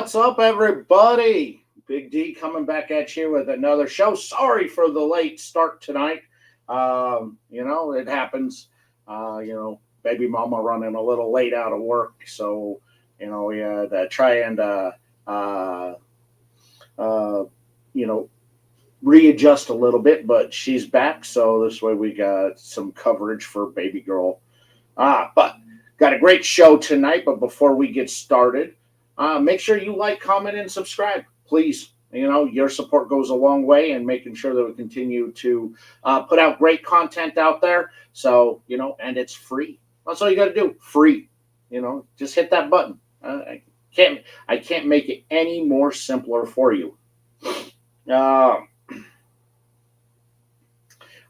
What's up, everybody? Big D coming back at you with another show. Sorry for the late start tonight. It happens. Baby mama running a little late out of work, so we had to try and readjust a little bit. But she's back, so this way we got some coverage for baby girl. But got a great show tonight. But before we get started, make sure you like, comment, and subscribe, please. Your support goes a long way in making sure that we continue to put out great content out there. So, and it's free. That's all you got to do. Free. Just hit that button. I can't make it any more simpler for you.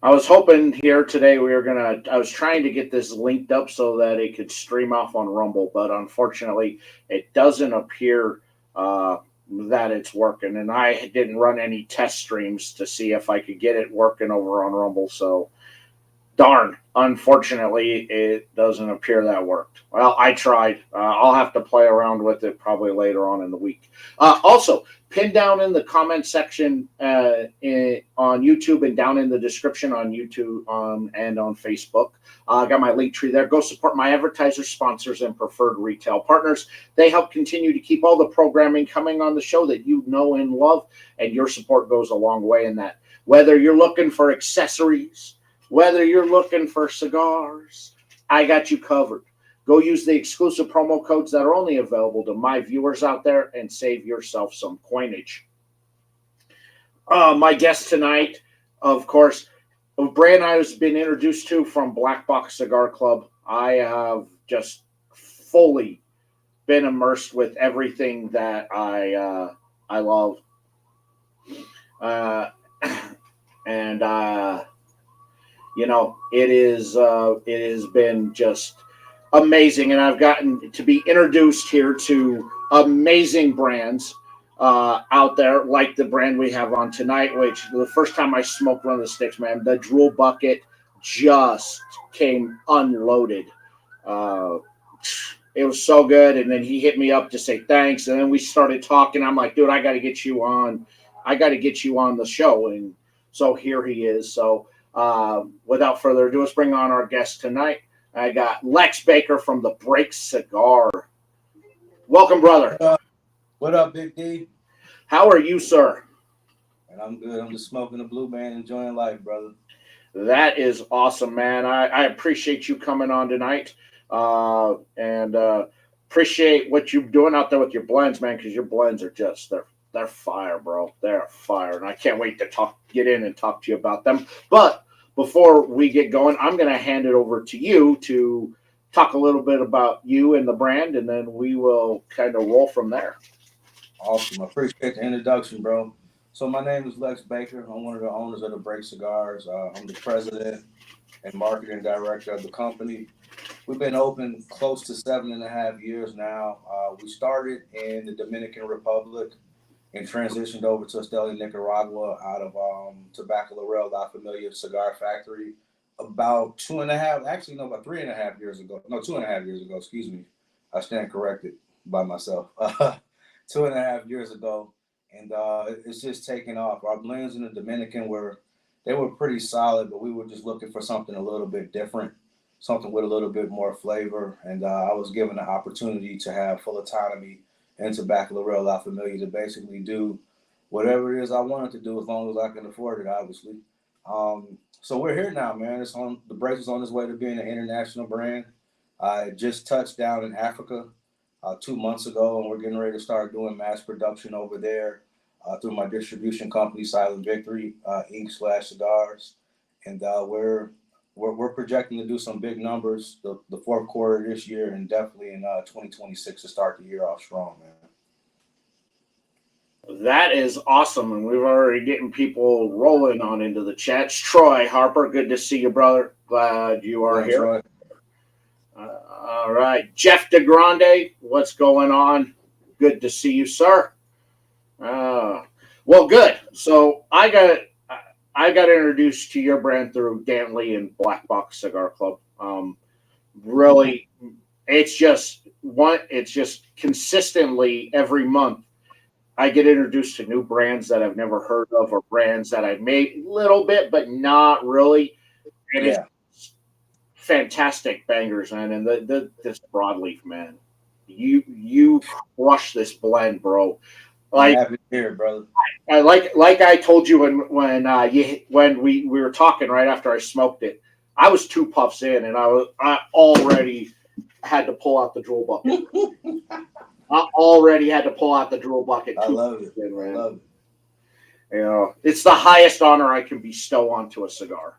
I was hoping here today I was trying to get this linked up so that it could stream off on Rumble, but unfortunately it doesn't appear that it's working. And I didn't run any test streams to see if I could get it working over on Rumble. So darn, unfortunately it doesn't appear that worked. Well, I tried. I'll have to play around with it probably later on in the week. Also, pin down in the comment section on YouTube and down in the description on YouTube and on Facebook. I got my link tree there. Go support my advertisers, sponsors, and preferred retail partners. They help continue to keep all the programming coming on the show that you know and love, and your support goes a long way in that. Whether you're looking for accessories, whether you're looking for cigars, I got you covered. Go use the exclusive promo codes that are only available to my viewers out there and save yourself some coinage. My guest tonight, of course, a brand I was been introduced to from Black Box Cigar Club. I have just fully been immersed with everything that I love. It has been just amazing, and I've gotten to be introduced here to amazing brands out there, like the brand we have on tonight, which the first time I smoked one of the sticks, man, the drool bucket just came unloaded. It was so good, and then he hit me up to say thanks, and then we started talking. I'm like, dude, I got to get you on the show, and so here he is. So without further ado, let's bring on our guest tonight. I got Lex Baker from the Break Cigar. Welcome, brother. What up, Big D? How are you, sir? And I'm good. I'm just smoking a blue band, enjoying life, brother. That is awesome, man. I appreciate you coming on tonight, and appreciate what you're doing out there with your blends, man, because your blends are just they're fire, bro. They're fire, and I can't wait to get in and talk to you about them. But before we get going, I'm going to hand it over to you to talk a little bit about you and the brand, and then we will kind of roll from there. Awesome. I appreciate the introduction, bro. So my name is Lex Baker. I'm one of the owners of the Break Cigars. I'm the president and marketing director of the company. We've been open close to 7.5 years now. We started in the Dominican Republic and transitioned over to Esteli, Nicaragua, out of Tobacco Laurel, La Familia Cigar Factory, about 3.5 years ago. No, 2.5 years ago, excuse me. I stand corrected by myself. 2.5 years ago, and it's just taken off. Our blends in the Dominican were pretty solid, but we were just looking for something a little bit different, something with a little bit more flavor, and I was given the opportunity to have full autonomy in Tobacco Laurel, La Familia, to basically do whatever it is I wanted to do as long as I can afford it, obviously. So we're here now, man. The Break is on its way to being an international brand. I just touched down in Africa 2 months ago, and we're getting ready to start doing mass production over there through my distribution company, Silent Victory, Inc./Cigars. And we're projecting to do some big numbers the fourth quarter this year, and definitely in 2026 to start the year off strong, man. That is awesome, and we're already getting people rolling on into the chats. Troy Harper, good to see you, brother. Glad you are here. Troy. All right, Jeff DeGrande, what's going on? Good to see you, sir. Well, good. So I got introduced to your brand through Dan Lee and Black Box Cigar Club. Really, it's just consistently every month I get introduced to new brands that I've never heard of, or brands that I've made a little bit, but not really. And it's Yeah, fantastic bangers, man. And this broadleaf, man, you crush this blend, bro. I'm Like happy to hear it, brother. like I told you when we were talking right after I smoked it, I was 2 puffs in, and I already had to pull out the drool bucket. I already had to pull out the drool bucket. I Two love it. puffs in, I man. love it. You know, it's the highest honor I can bestow onto a cigar.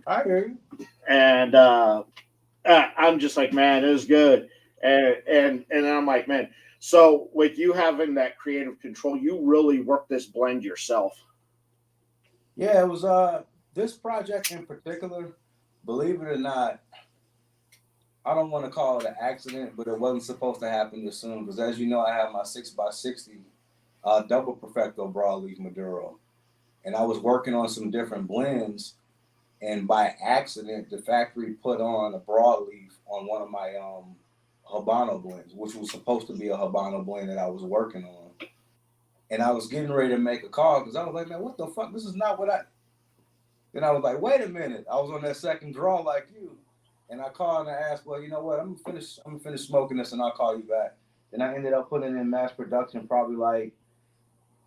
I hear you. And I'm just like, man, it was good. And then I'm like, man, so with you having that creative control, you really worked this blend yourself. Yeah, it was this project in particular, believe it or not, I don't want to call it an accident, but it wasn't supposed to happen this soon because as you know, I have my 6x60 double perfecto broadleaf Maduro. And I was working on some different blends, and by accident, the factory put on a broadleaf on one of my Habano blends, which was supposed to be a Habano blend that I was working on. And I was getting ready to make a call because I was like, man, what the fuck? This is not what I. Then I was like, wait a minute. I was on that second draw like you. And I called and I asked, well, you know what? I'm gonna finish smoking this and I'll call you back. Then I ended up putting it in mass production probably like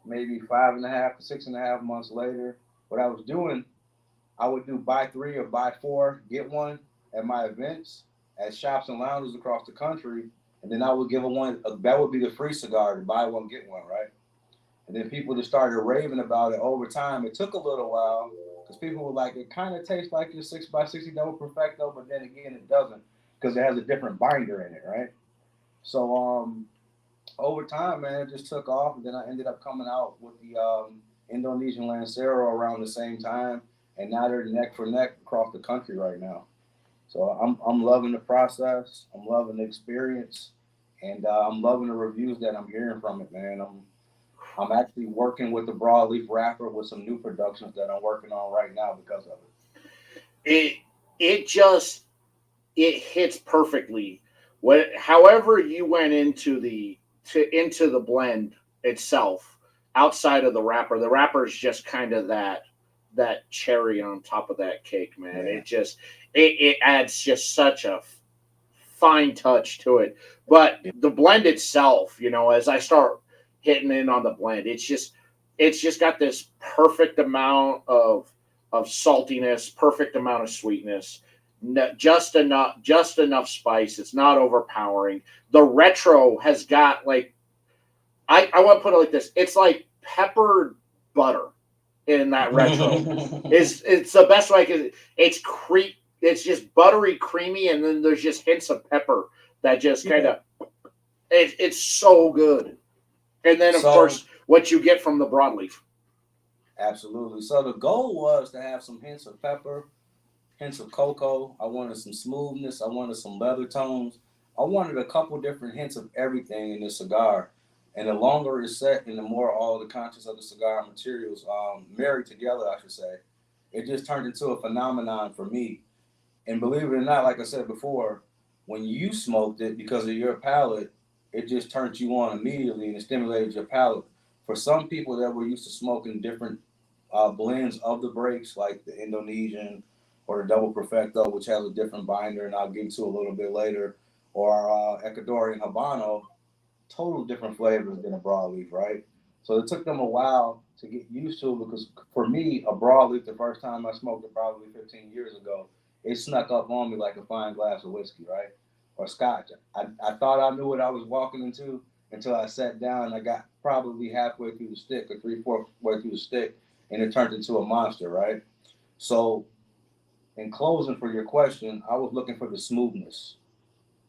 maybe 5.5 to 6.5 months later. What I was doing, I would do buy 3 or buy 4, get one at my events at shops and lounges across the country. And then I would give that would be the free cigar to buy one, get one, right? And then people just started raving about it over time. It took a little while because people were like, it kind of tastes like your 6x60 double perfecto, but then again, it doesn't because it has a different binder in it, right? So over time, man, it just took off. And then I ended up coming out with the Indonesian Lancero around the same time. And now they're neck for neck across the country right now. So I'm loving the process. I'm loving the experience. And I'm loving the reviews that I'm hearing from it, man. I'm actually working with the broadleaf wrapper with some new productions that I'm working on right now because of It it just it hits perfectly. However you went into the blend itself, outside of the wrapper is just kind of that cherry on top of that cake, it. man. Yeah. It adds just such a fine touch to it. But Yeah. the blend itself, as I start hitting in on the blend, it's just got this perfect amount of saltiness, perfect amount of sweetness, just enough spice. It's not overpowering. The retro has got like I want to put it like this. It's like peppered butter in that retro. It's the best way I can. It's just buttery, creamy, and then there's just hints of pepper that just kind of. It's so good. And then of So course what you get from the broadleaf. absolutely. So the goal was to have some hints of pepper, hints of cocoa. I wanted some smoothness. I wanted some leather tones. I wanted a couple different hints of everything in this cigar. And the longer it's set and the more all the contents of the cigar materials married together, I should say, it just turned into a phenomenon for me. And believe it or not, like I said before, when you smoked it because of your palate, it just turned you on immediately and it stimulated your palate. For some people that were used to smoking different blends of the breaks, like the Indonesian or the Double Perfecto, which has a different binder, and I'll get into a little bit later, or Ecuadorian Habano, total different flavors than a broadleaf, right? So it took them a while to get used to it because for me, a broadleaf, the first time I smoked it probably 15 years ago, it snuck up on me like a fine glass of whiskey, right? Or scotch. I thought I knew what I was walking into until I sat down and I got probably halfway through the stick or 3/4 way through the stick and it turned into a monster, right? So in closing for your question, I was looking for the smoothness.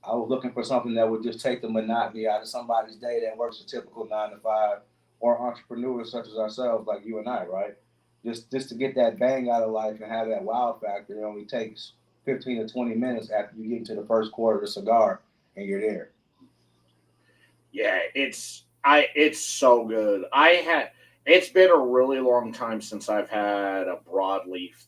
I was looking for something that would just take the monotony out of somebody's day that works a typical 9 to 5 or entrepreneurs such as ourselves, like you and I, right? Just to get that bang out of life and have that wow factor, it only takes 15 to 20 minutes after you get into the first quarter of the cigar and you're there. Yeah, it's so good. It's been a really long time since I've had a broadleaf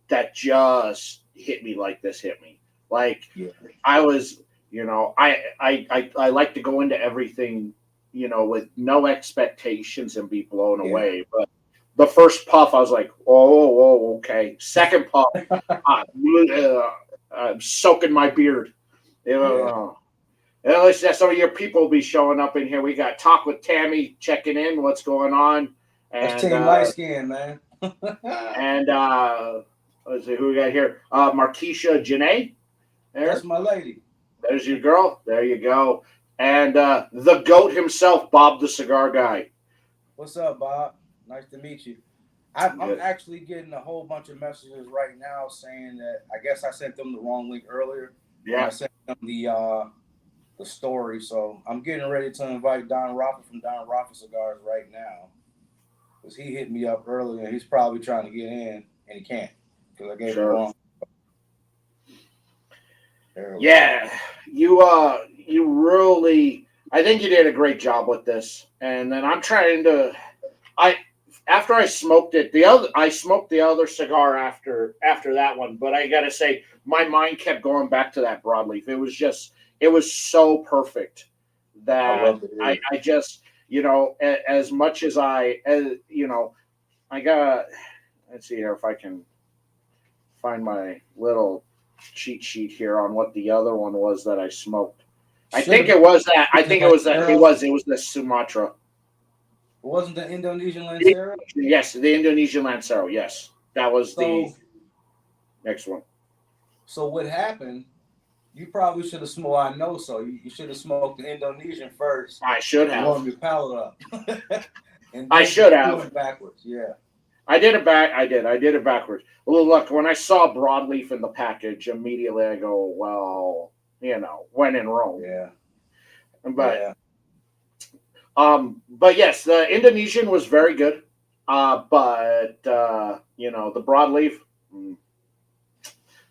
that just hit me like this hit me. Like Yeah. I was, I like to go into everything, with no expectations and be blown Yeah. away. But the first puff, I was like, oh, okay. Second puff, I'm soaking my beard. Yeah. At least some of your people will be showing up in here. We got Talk with Tammy checking in. What's going on? That's And Team Light Skin, man. and let's see who we got here. Markeisha Janae. That's my lady. There's your girl. There you go. And the GOAT himself, Bob the Cigar Guy. What's up, Bob? Nice to meet you. I'm actually getting a whole bunch of messages right now saying that I guess I sent them the wrong link earlier. Yeah. I sent them the story. So I'm getting ready to invite Don Rafa from Don Rafa Cigars right now. Because he hit me up earlier and he's probably trying to get in and he can't. Because I gave him the wrong. Yeah. You really, I think you did a great job with this. And then I'm trying to, after I smoked it, I smoked the other cigar after that one, but I gotta say, my mind kept going back to that broadleaf. It was so perfect that I just, as much as I got, let's see here if I can find my little cheat sheet here on what the other one was that I smoked. I think it was the Sumatra. Wasn't the Indonesian Lancero? Yes, the Indonesian Lancero. Yes, that was the next one. So what happened? You probably should have smoked. I know so. You should have smoked the Indonesian first. I should have. Warm your palate up. And I should have. Backwards, yeah. I did it back. I did it backwards. Well, look, when I saw broadleaf in the package, immediately I go, well, when in Rome. Yeah. But. Yeah. But yes, the Indonesian was very good. But the broadleaf,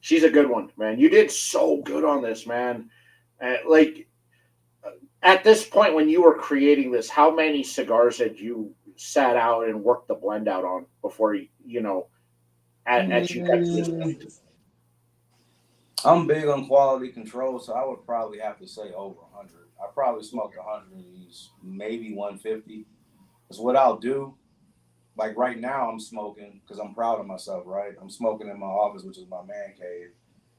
she's a good one, man. You did so good on this, man. At this point when you were creating this, how many cigars had you sat out and worked the blend out on before you got to this point? I'm big on quality control, so I would probably have to say over 100. I probably smoked 100 of these, maybe 150. That's what I'll do. Like right now, I'm smoking because I'm proud of myself, right? I'm smoking in my office, which is my man cave.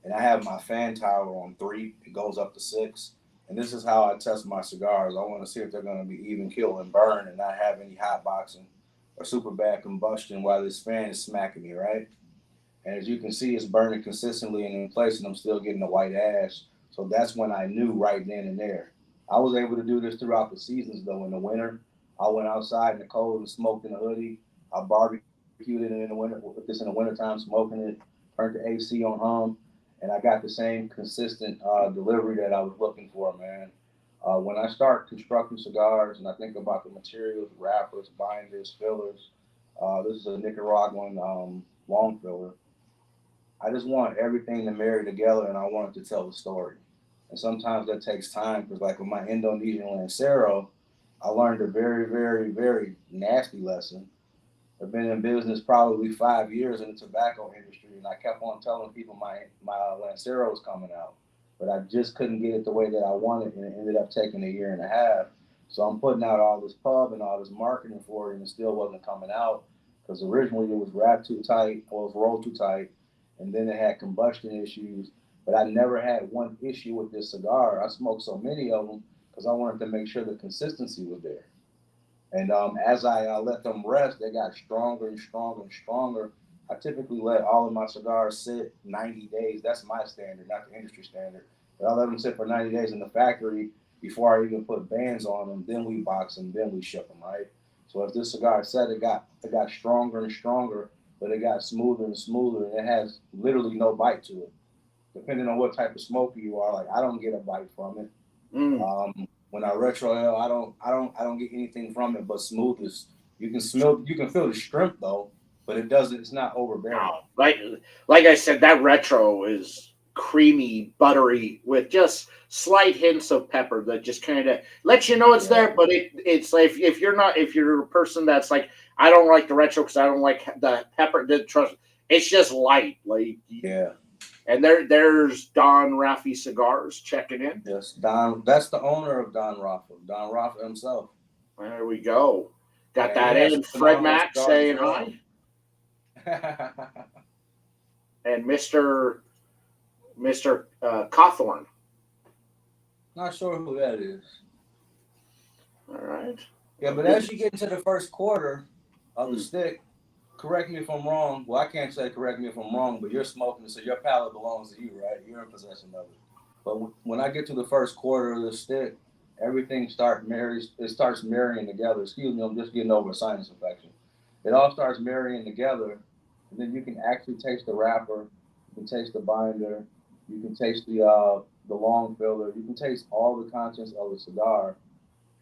And I have my fan tower on 3. It goes up to 6. And this is how I test my cigars. I want to see if they're going to be even kill and burn and not have any hot boxing or super bad combustion while this fan is smacking me, right? And as you can see, it's burning consistently and in place, and I'm still getting the white ash. So that's when I knew right then and there. I was able to do this throughout the seasons, though. In the winter, I went outside in the cold and smoked in a hoodie. I barbecued it in the winter, with this in the wintertime, smoking it, turned the AC on home, and I got the same consistent delivery that I was looking for, man. When I start constructing cigars and I think about the materials, wrappers, binders, fillers, this is a Nicaraguan long filler. I just want everything to marry together, and I want it to tell the story. And sometimes that takes time because, like with my Indonesian Lancero, I learned a very, very, very nasty lesson. I've been in business probably 5 years in the tobacco industry, and I kept on telling people my Lancero was coming out, but I just couldn't get it the way that I wanted, and it ended up taking a year and a half. So I'm putting out all this pub and all this marketing for it, and it still wasn't coming out because originally it was wrapped too tight, or it was rolled too tight, and then it had combustion issues. But I never had one issue with this cigar. I smoked so many of them because I wanted to make sure the consistency was there. And as I let them rest, they got stronger and stronger and stronger. I typically let all of my cigars sit 90 days. That's my standard, not the industry standard. But I let them sit for 90 days in the factory before I even put bands on them. Then we box them, then we ship them, right? So as this cigar said, it got stronger and stronger, but it got smoother and smoother, and it has literally no bite to it. Depending on what type of smoker you are, like I don't get a bite from it. When I retrohale, I don't get anything from it but smoothness. You can feel the strength though, but it's not overbearing. Wow. Like I said, that retro is creamy, buttery with just slight hints of pepper that just kind of lets you know it's there. But it's like if you're a person that's like, I don't like the retro because I don't like the pepper. It's just light, yeah. And there's Don Raffi Cigars checking in. Yes, Don. That's the owner of Don Rafa. Don Rafa himself. There we go. Got Man, he that has in. some Fred phenomenal Mack cigars as saying well. hi. And Mr. Cawthorn. Not sure who that is. All right. Yeah, but as you get into the first quarter of the Mm. stick, correct me if I'm wrong. Well, I can't say correct me if I'm wrong, but you're smoking, so your palate belongs to you, right? You're in possession of it. But when I get to the first quarter of the stick, everything starts marrying together. Excuse me, I'm just getting over a sinus infection. It all starts marrying together, and then you can actually taste the wrapper, you can taste the binder, you can taste the long filler, you can taste all the contents of the cigar.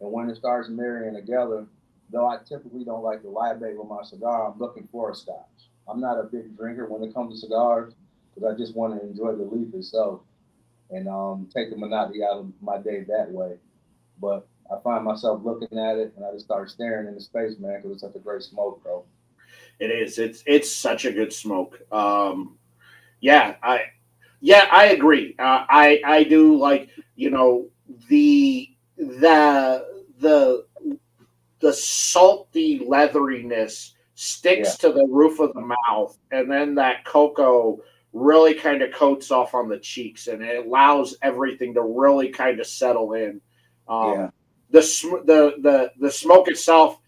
And when it starts marrying together, though I typically don't like to libate with my cigar, I'm looking for a scotch. I'm not a big drinker when it comes to cigars because I just want to enjoy the leaf itself and take the monotony out of my day that way. But I find myself looking at it and I just start staring into space, man, because it's such a great smoke, bro. It is. It's such a good smoke. Yeah, I agree. I do like, the the the salty leatheriness Yeah, sticks to the roof of the mouth, and then that cocoa really kind of coats off on the cheeks, and it allows everything to really kind of settle in. yeah, Um, the smoke itself,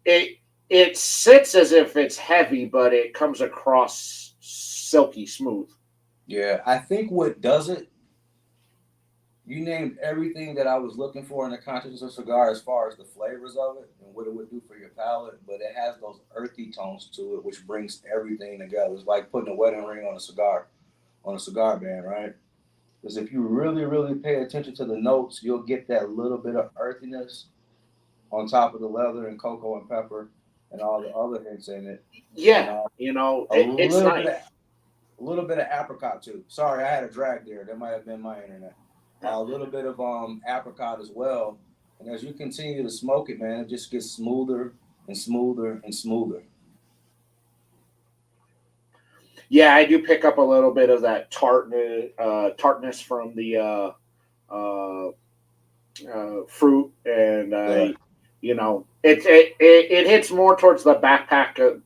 it it sits as if it's heavy, but it comes across silky smooth. yeah. I think what does it, you named everything that I was looking for in the consciousness of cigar as far as the flavors of it and what it would do for your palate, but it has those earthy tones to it, which brings everything together. It's like putting a wedding ring on a cigar band, right? Because if you really, really pay attention to the notes, you'll get that little bit of earthiness on top of the leather and cocoa and pepper and all the other hints in it, and Yeah, a it's little bit nice. of apricot too. Sorry, I had a drag there. That might have been my internet. Yeah. A little bit of apricot as well. And as you continue to smoke it, man, it just gets smoother and smoother and smoother. Yeah, I do pick up a little bit of that tartness from the uh, fruit, and Yeah. it hits more towards the back of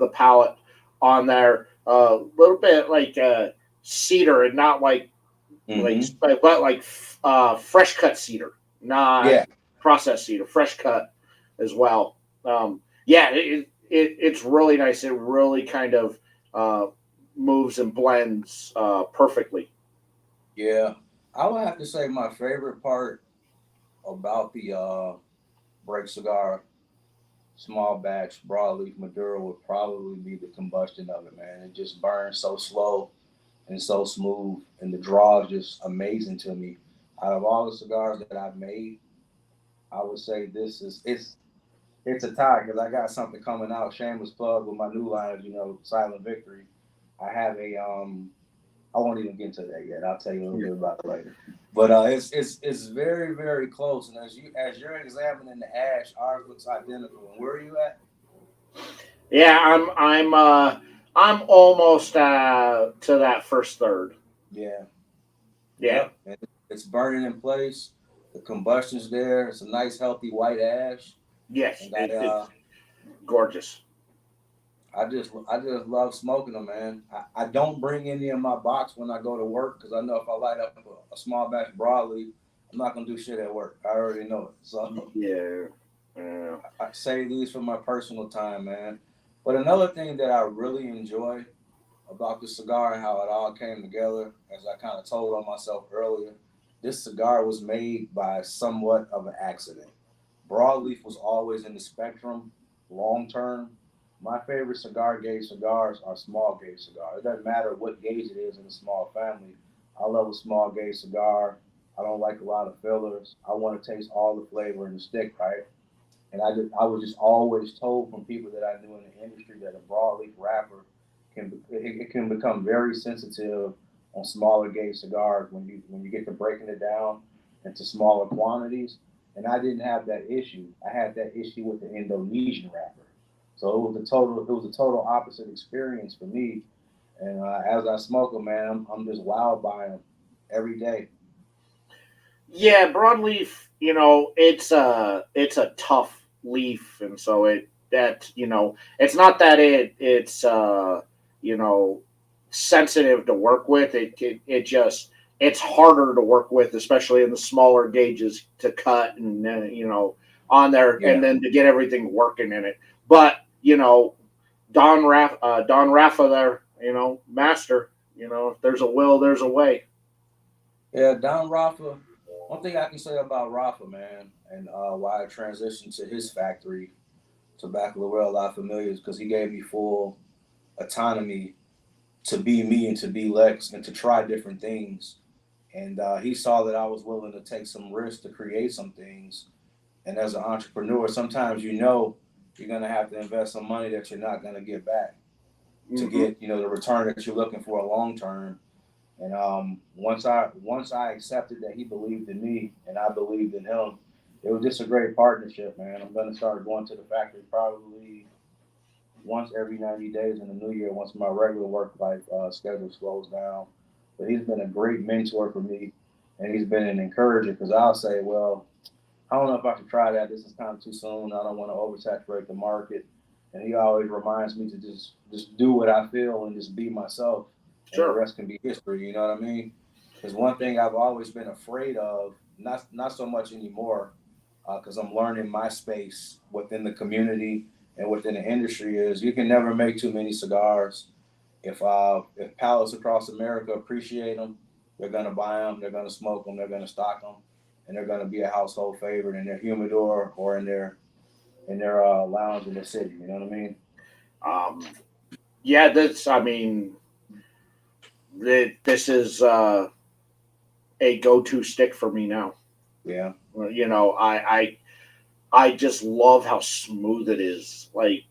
the palate on there. A little bit like cedar, and not Mm-hmm. but like fresh cut cedar, not Yeah. processed cedar, fresh cut as well. Yeah, it's really nice. It really kind of uh, moves and blends perfectly. Yeah. I would have to say my favorite part about the break cigar small batch broadleaf Maduro would probably be the combustion of it, man. It just burns so slow and so smooth, and the draw is just amazing to me. Out of all the cigars that I've made, I would say it's a tie because I got something coming out. Shameless plug with my new line, Silent Victory. I have a I won't even get into that yet. I'll tell you a little bit about it later. But it's very very close. And as you're examining the ash, ours looks identical. And where are you at? Yeah, I'm almost to that first third. Yeah. Yeah. Yep. And it's burning in place. The combustion's there. It's a nice healthy white ash. Yes, And it's gorgeous. I just love smoking them, man. I don't bring any in my box when I go to work because I know if I light up a small batch broadleaf, I'm not gonna do shit at work. I already know it. So Yeah. Yeah. I save these for my personal time, man. But another thing that I really enjoy about the cigar and how it all came together, as I kind of told on myself earlier, this cigar was made by somewhat of an accident. Broadleaf was always in the spectrum long term. My favorite cigar gauge cigars are small gauge cigars. It doesn't matter what gauge it is in a small family. I love a small gauge cigar. I don't like a lot of fillers. I want to taste all the flavor in the stick, right? And I was just always told from people that I knew in the industry that a broadleaf wrapper it can become very sensitive on smaller gauge cigars when you get to breaking it down into smaller quantities. And I didn't have that issue. I had that issue with the Indonesian wrapper. So it was a total opposite experience for me. And as I smoke them, man, I'm just wowed by them every day. Yeah, broadleaf, it's a tough leaf, and so it's not that it's you know sensitive to work with. It just it's harder to work with, especially in the smaller gauges to cut and on there, and Yeah. then to get everything working in it. But Don Rafa there, master. If there's a will, there's a way. Yeah, Don Rafa. One thing I can say about Rafa, man, and why I transitioned to his factory, Tobacco Lorel La Familia, is because he gave me full autonomy to be me and to be Lex and to try different things. And he saw that I was willing to take some risks to create some things. And as an entrepreneur, sometimes you're going to have to invest some money that you're not going to get back to Hmm. get the return that you're looking for long term. And once I accepted that he believed in me and I believed in him, it was just a great partnership, man. I'm gonna start going to the factory probably once every 90 days in the new year, once my regular work life schedule slows down. But he's been a great mentor for me, and he's been an encourager because I'll say, well, I don't know if I should try that. This is kind of too soon. I don't want to oversaturate the market. And he always reminds me to just do what I feel and just be myself, and the Sure. rest can be history. You know what I mean? Because one thing I've always been afraid of, not so much anymore, because I'm learning my space within the community and within the industry, is you can never make too many cigars. If palates across America appreciate them, they're gonna buy them, they're gonna smoke them, they're gonna stock them, and they're gonna be a household favorite in their humidor or in their lounge in the city. You know what I mean? Um, yeah, I mean, this is a go-to stick for me now. Yeah, I just love how smooth it is. Like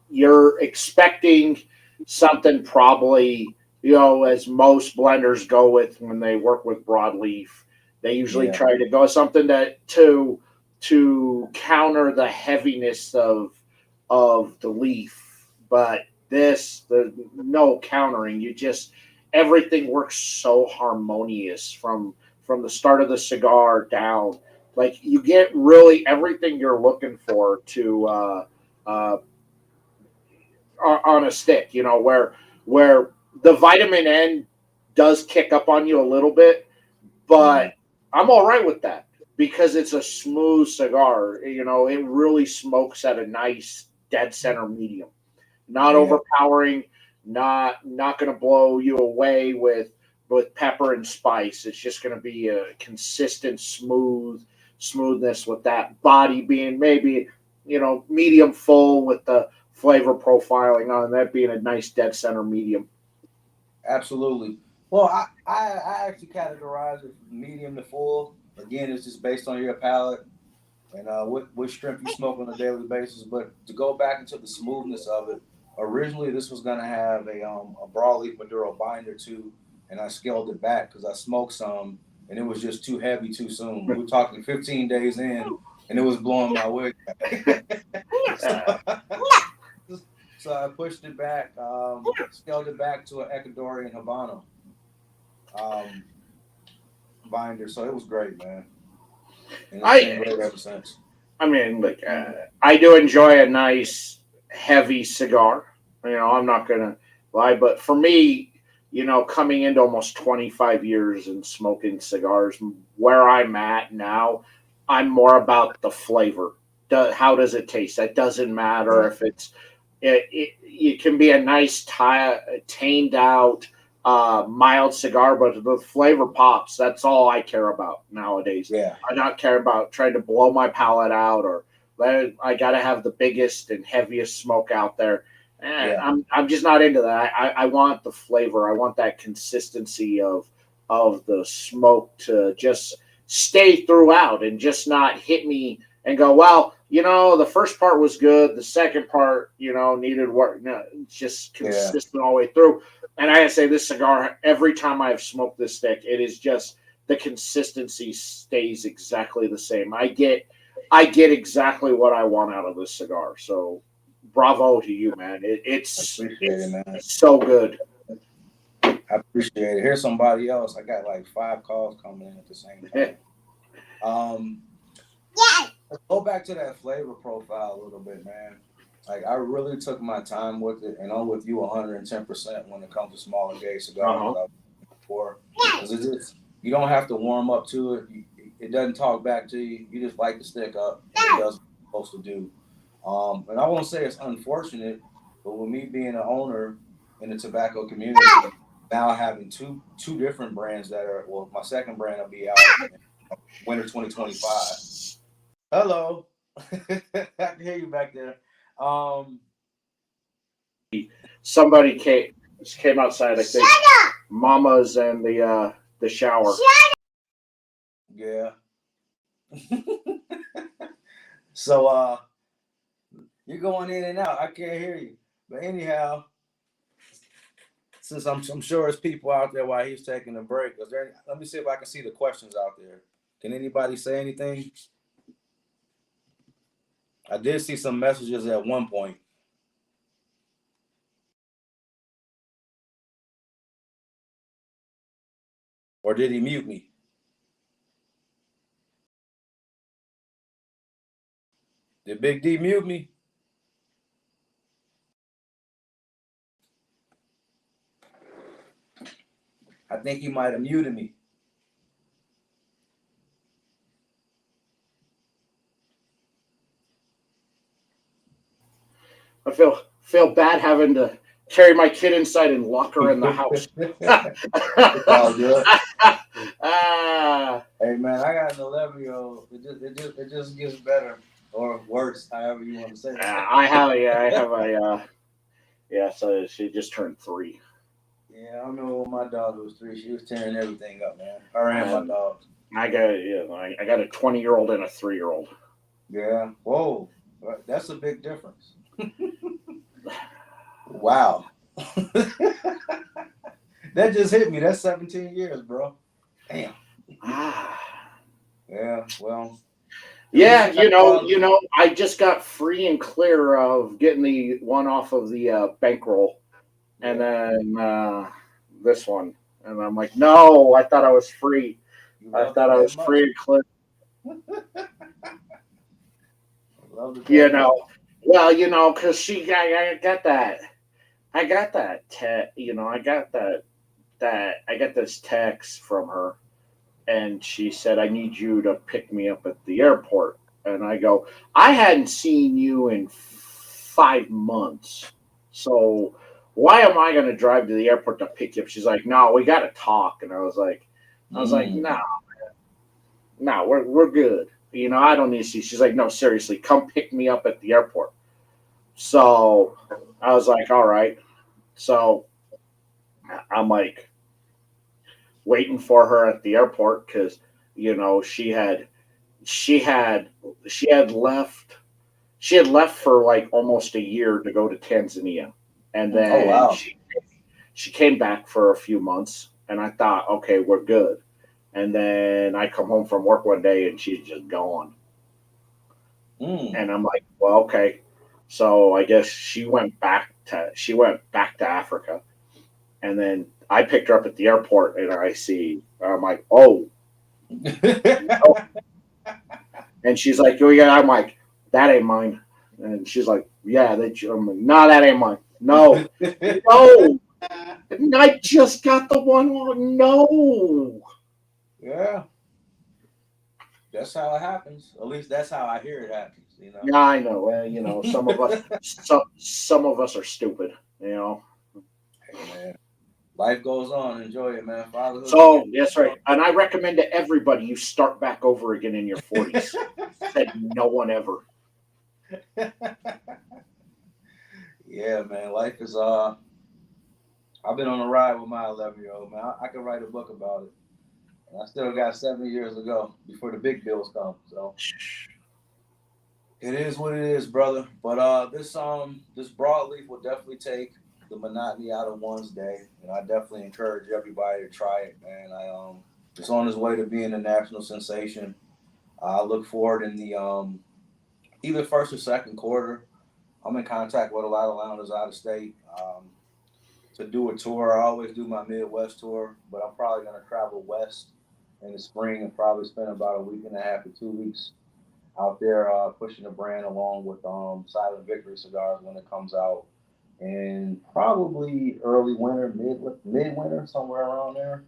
you're expecting something probably, as most blenders go with when they work with broadleaf. They usually yeah, try to go something that to counter the heaviness of the leaf. But there's no countering. Everything works so harmonious from the start of the cigar down. Like you get really everything you're looking for to uh, on a stick. Where the vitamin N does kick up on you a little bit, mm-hmm. but I'm all right with that because it's a smooth cigar. It really smokes at a nice dead center medium, not Yeah, overpowering, not going to blow you away with pepper and spice. It's just going to be a consistent smoothness with that body being maybe medium full with the flavor profiling on that being a nice dead center medium. absolutely. Well, I actually categorize it from medium to full. Again, it's just based on your palate and what strength you smoke on a daily basis. But to go back into the smoothness of it, originally this was gonna have a broadleaf Maduro binder too, and I scaled it back because I smoked some and it was just too heavy too soon. We were talking 15 days in, and it was blowing my wig back. so, so I pushed it back, scaled it back to an Ecuadorian Habano um, binder. So it was great, man, and it's been I great ever since. I mean, like I do enjoy a nice heavy cigar. I'm not gonna lie, but for me, coming into almost 25 years and smoking cigars, where I'm at now, I'm more about the flavor. How does it taste? That doesn't matter Yeah, if it can be a nice tamed out mild cigar, but the flavor pops. That's all I care about nowadays. yeah, I don't care about trying to blow my palate out or I got to have the biggest and heaviest smoke out there. yeah. I'm just not into that. I want the flavor. I want that consistency of the smoke to just stay throughout and just not hit me and go, well, the first part was good. The second part, needed work. No, it's just Yeah, consistent all the way through. And I gotta say, this cigar, every time I've smoked this stick, it is just the consistency stays exactly the same. I get exactly what I want out of this cigar. So, bravo to you, man. appreciate it, It's man. so good. I appreciate it. Here's somebody else. I got like 5 calls coming in at the same time. Let's go back to that flavor profile a little bit, man. Like I really took my time with it, and I'm with you 110% when it comes to smaller gauge cigars. Uh-huh. Before, because it just you don't have to warm up to it. It doesn't talk back to you. You just light the stick up, and it does what it's supposed to do. And I won't say it's unfortunate, but with me being an owner in the tobacco community, now having two different brands that are my second brand will be out in winter 2025. Hello, I can hear you back there. Um, Somebody came outside. I think Mama's in the shower. yeah. So you're going in and out. I can't hear you. But anyhow, since I'm sure there's people out there while he's taking a break. Let me see if I can see the questions out there. Can anybody say anything? I did see some messages at one point. Or did he mute me? Did Big D mute me? I think he might have muted me. I feel bad having to carry my kid inside and lock her in the house. It's all good. Ah. Hey man, I got an 11-year-old. It just gets better or worse, however you want to say it. I have a so she just turned 3. Yeah, I remember when my dog was 3. She was tearing everything up, man. Her and my dogs. I got a 20-year-old and a 3-year-old. Yeah. Whoa, that's a big difference. Wow. That just hit me. That's 17 years, bro. Damn. Yeah. Well. Yeah, I just got free and clear of getting the one off of the bankroll, and then this one, and I'm like, no, I thought I was free. I thought I was free and clear. Because I got that. I got that. I got this text from her, and she said, I need you to pick me up at the airport. And I go, I hadn't seen you in 5 months. So why am I going to drive to the airport to pick you up? She's like, no, we got to talk. And I was like, no, we're good. I don't need to see. She's like, no, seriously, come pick me up at the airport. So I was like, all right. So I'm like waiting for her at the airport because, she had left for like almost a year to go to Tanzania, and then she came back for a few months, and I thought, okay, we're good. And then I come home from work one day and she's just gone. And I'm like, well, okay. So I guess she went back to Africa, and then I picked her up at the airport, and I'm like, oh. And she's like, oh yeah. I'm like, that ain't mine. And she's like, yeah, I'm like, no, that ain't mine. No, no. I just got the one. No. Yeah. That's how it happens. At least that's how I hear it happens. Yeah, I know. Some of us, some of us are stupid. Hey man, life goes on. Enjoy it, man. Fatherhood. So that's right. And I recommend to everybody you start back over again in your 40s. Said no one ever. Yeah, man. Life is I've been on a ride with my 11-year-old, man. I could write a book about it. And I still got 70 years to go before the big bills come. So it is what it is, brother. But this broadleaf will definitely take the monotony out of one's day, and I definitely encourage everybody to try it, man. It's on its way to being a national sensation. I look forward in the either first or second quarter. I'm in contact with a lot of lounges out of state. to do a tour. I always do my Midwest tour, but I'm probably gonna travel west in the spring and probably spend about a week and a half to 2 weeks out there pushing the brand along with Silent Victory cigars when it comes out, and probably early winter, midwinter, somewhere around there.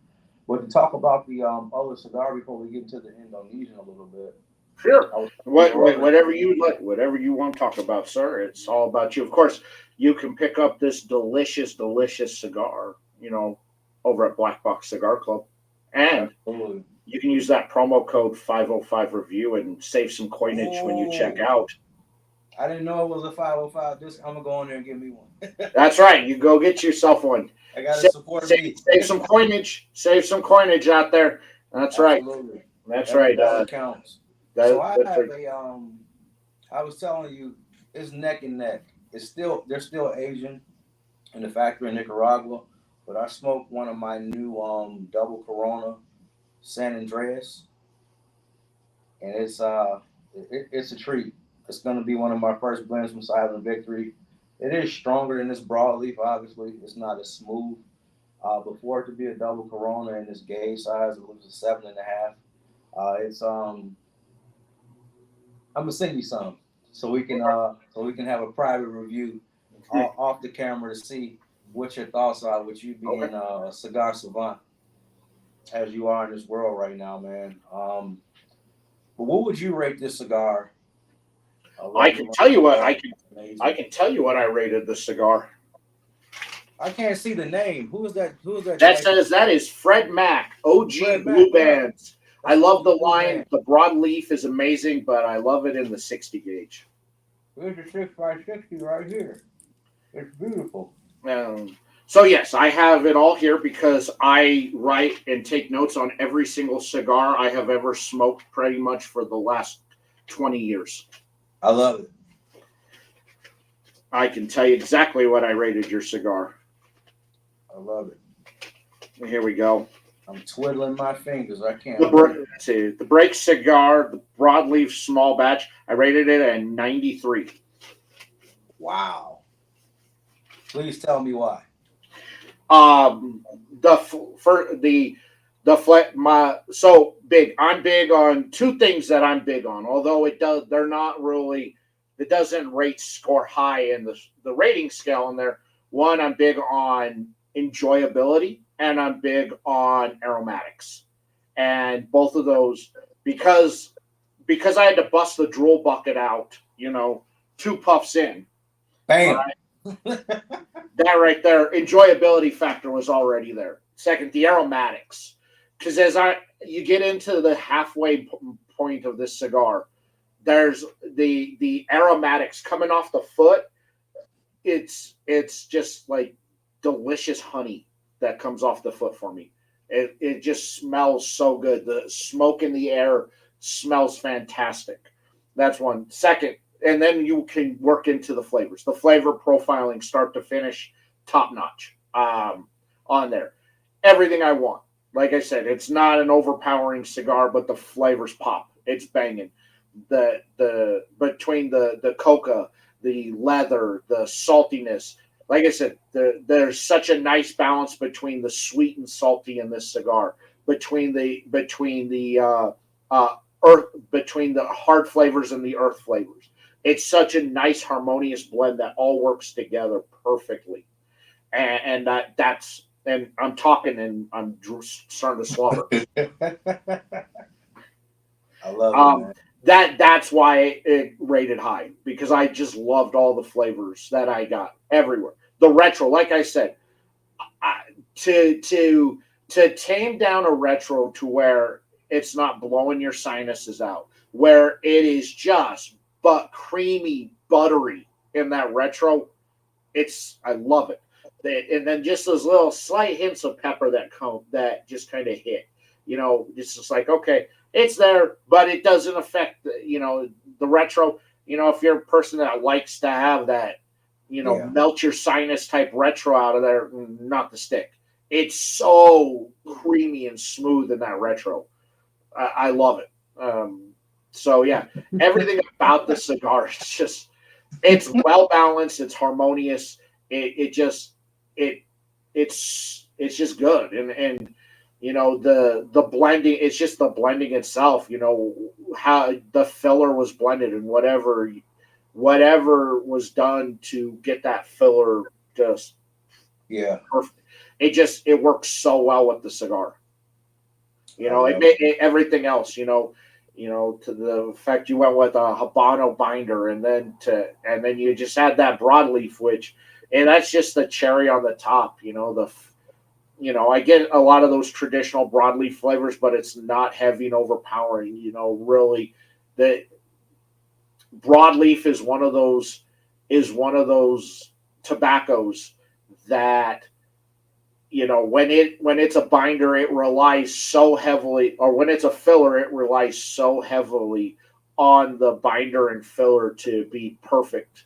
But to talk about the other cigar before we get into the Indonesian a little bit, Sure. I was Whatever you like, whatever you want to talk about, sir. It's all about you. Of course, you can pick up this delicious, delicious cigar, over at Black Box Cigar Club, and absolutely. you can use that promo code 505 review and save some coinage when you check out. I didn't know it was a 505. I'm gonna go in there and get me one. That's right. You go get yourself one. I gotta support me. Save some coinage. Save some coinage out there. That's Absolutely. right. That's Every right. dollar counts. So I have right. I was telling you, it's neck and neck. They're still Asian in the factory in Nicaragua, but I smoked one of my new double Corona San Andreas, and it's a treat. It's gonna be one of my first blends from Silent Victory. It is stronger than this broadleaf. Obviously, it's not as smooth. Before it to be a double Corona in this gauge size, it was a 7.5. It's I'm gonna send you some so we can have a private review off the camera to see what your thoughts are with you being a cigar savant as you are in this world right now, man. But what would you rate this cigar? I can tell you what I can tell you what I rated the cigar. I can't see the name. Who is that? That is Fred Mack, OG Fred Blue Mack, yeah. Bands. I love the line. The broadleaf is amazing, but I love it in the 60 gauge. Here's a 6x60 right here. It's beautiful. So yes, I have it all here because I write and take notes on every single cigar I have ever smoked pretty much for the last 20 years. I love it. I can tell you exactly what I rated your cigar. I love it. Here we go. I'm twiddling my fingers. I can't. The Break cigar, the broadleaf small batch. I rated it at 93. Wow. Please tell me why. So big. I'm big on two things that I'm big on. Although they're not really. It doesn't score high in the rating scale in there. One, I'm big on enjoyability, and I'm big on aromatics, and both of those because I had to bust the drool bucket out, 2 puffs in. Bam. Right? That right there, enjoyability factor was already there. Second, the aromatics, because you get into the halfway point of this cigar, there's the aromatics coming off the foot. It's just like delicious honey that comes off the foot for me. It just smells so good. The smoke in the air smells fantastic. That's one. Second, and then you can work into the flavors. The flavor profiling, start to finish, top notch on there. Everything I want. Like I said, it's not an overpowering cigar, but the flavors pop. It's banging. Between the coca, the leather, the saltiness. Like I said, there's such a nice balance between the sweet and salty in this cigar, between the hard flavors and the earth flavors. It's such a nice harmonious blend that all works together perfectly, and I'm talking and I'm starting to slaughter. I love it, man. That's why it rated high, because I just loved all the flavors that I got everywhere. The retro, like I said, to tame down a retro to where it's not blowing your sinuses out, where it is just creamy, buttery in that retro. I love it. And then just those little slight hints of pepper that just kind of hit. It's just like, okay, it's there, but it doesn't affect the retro. If you're a person that likes to have that, melt your sinus type retro out of there, not the stick. It's so creamy and smooth in that retro. I love it. So yeah, everything about the cigar, it's well balanced. It's harmonious. It it's just good, and the blending, it's just the blending itself, how the filler was blended, and whatever was done to get that filler just Yeah, perfect. It works so well with the cigar. I It love made everything else, to the fact you went with a Habano binder, and then you just had that broadleaf, and that's just the cherry on the top. I get a lot of those traditional broadleaf flavors, but it's not heavy and overpowering. Really, the broadleaf is one of those tobaccos that, when it's a binder, it relies so heavily, or when it's a filler, it relies so heavily on the binder and filler to be perfect.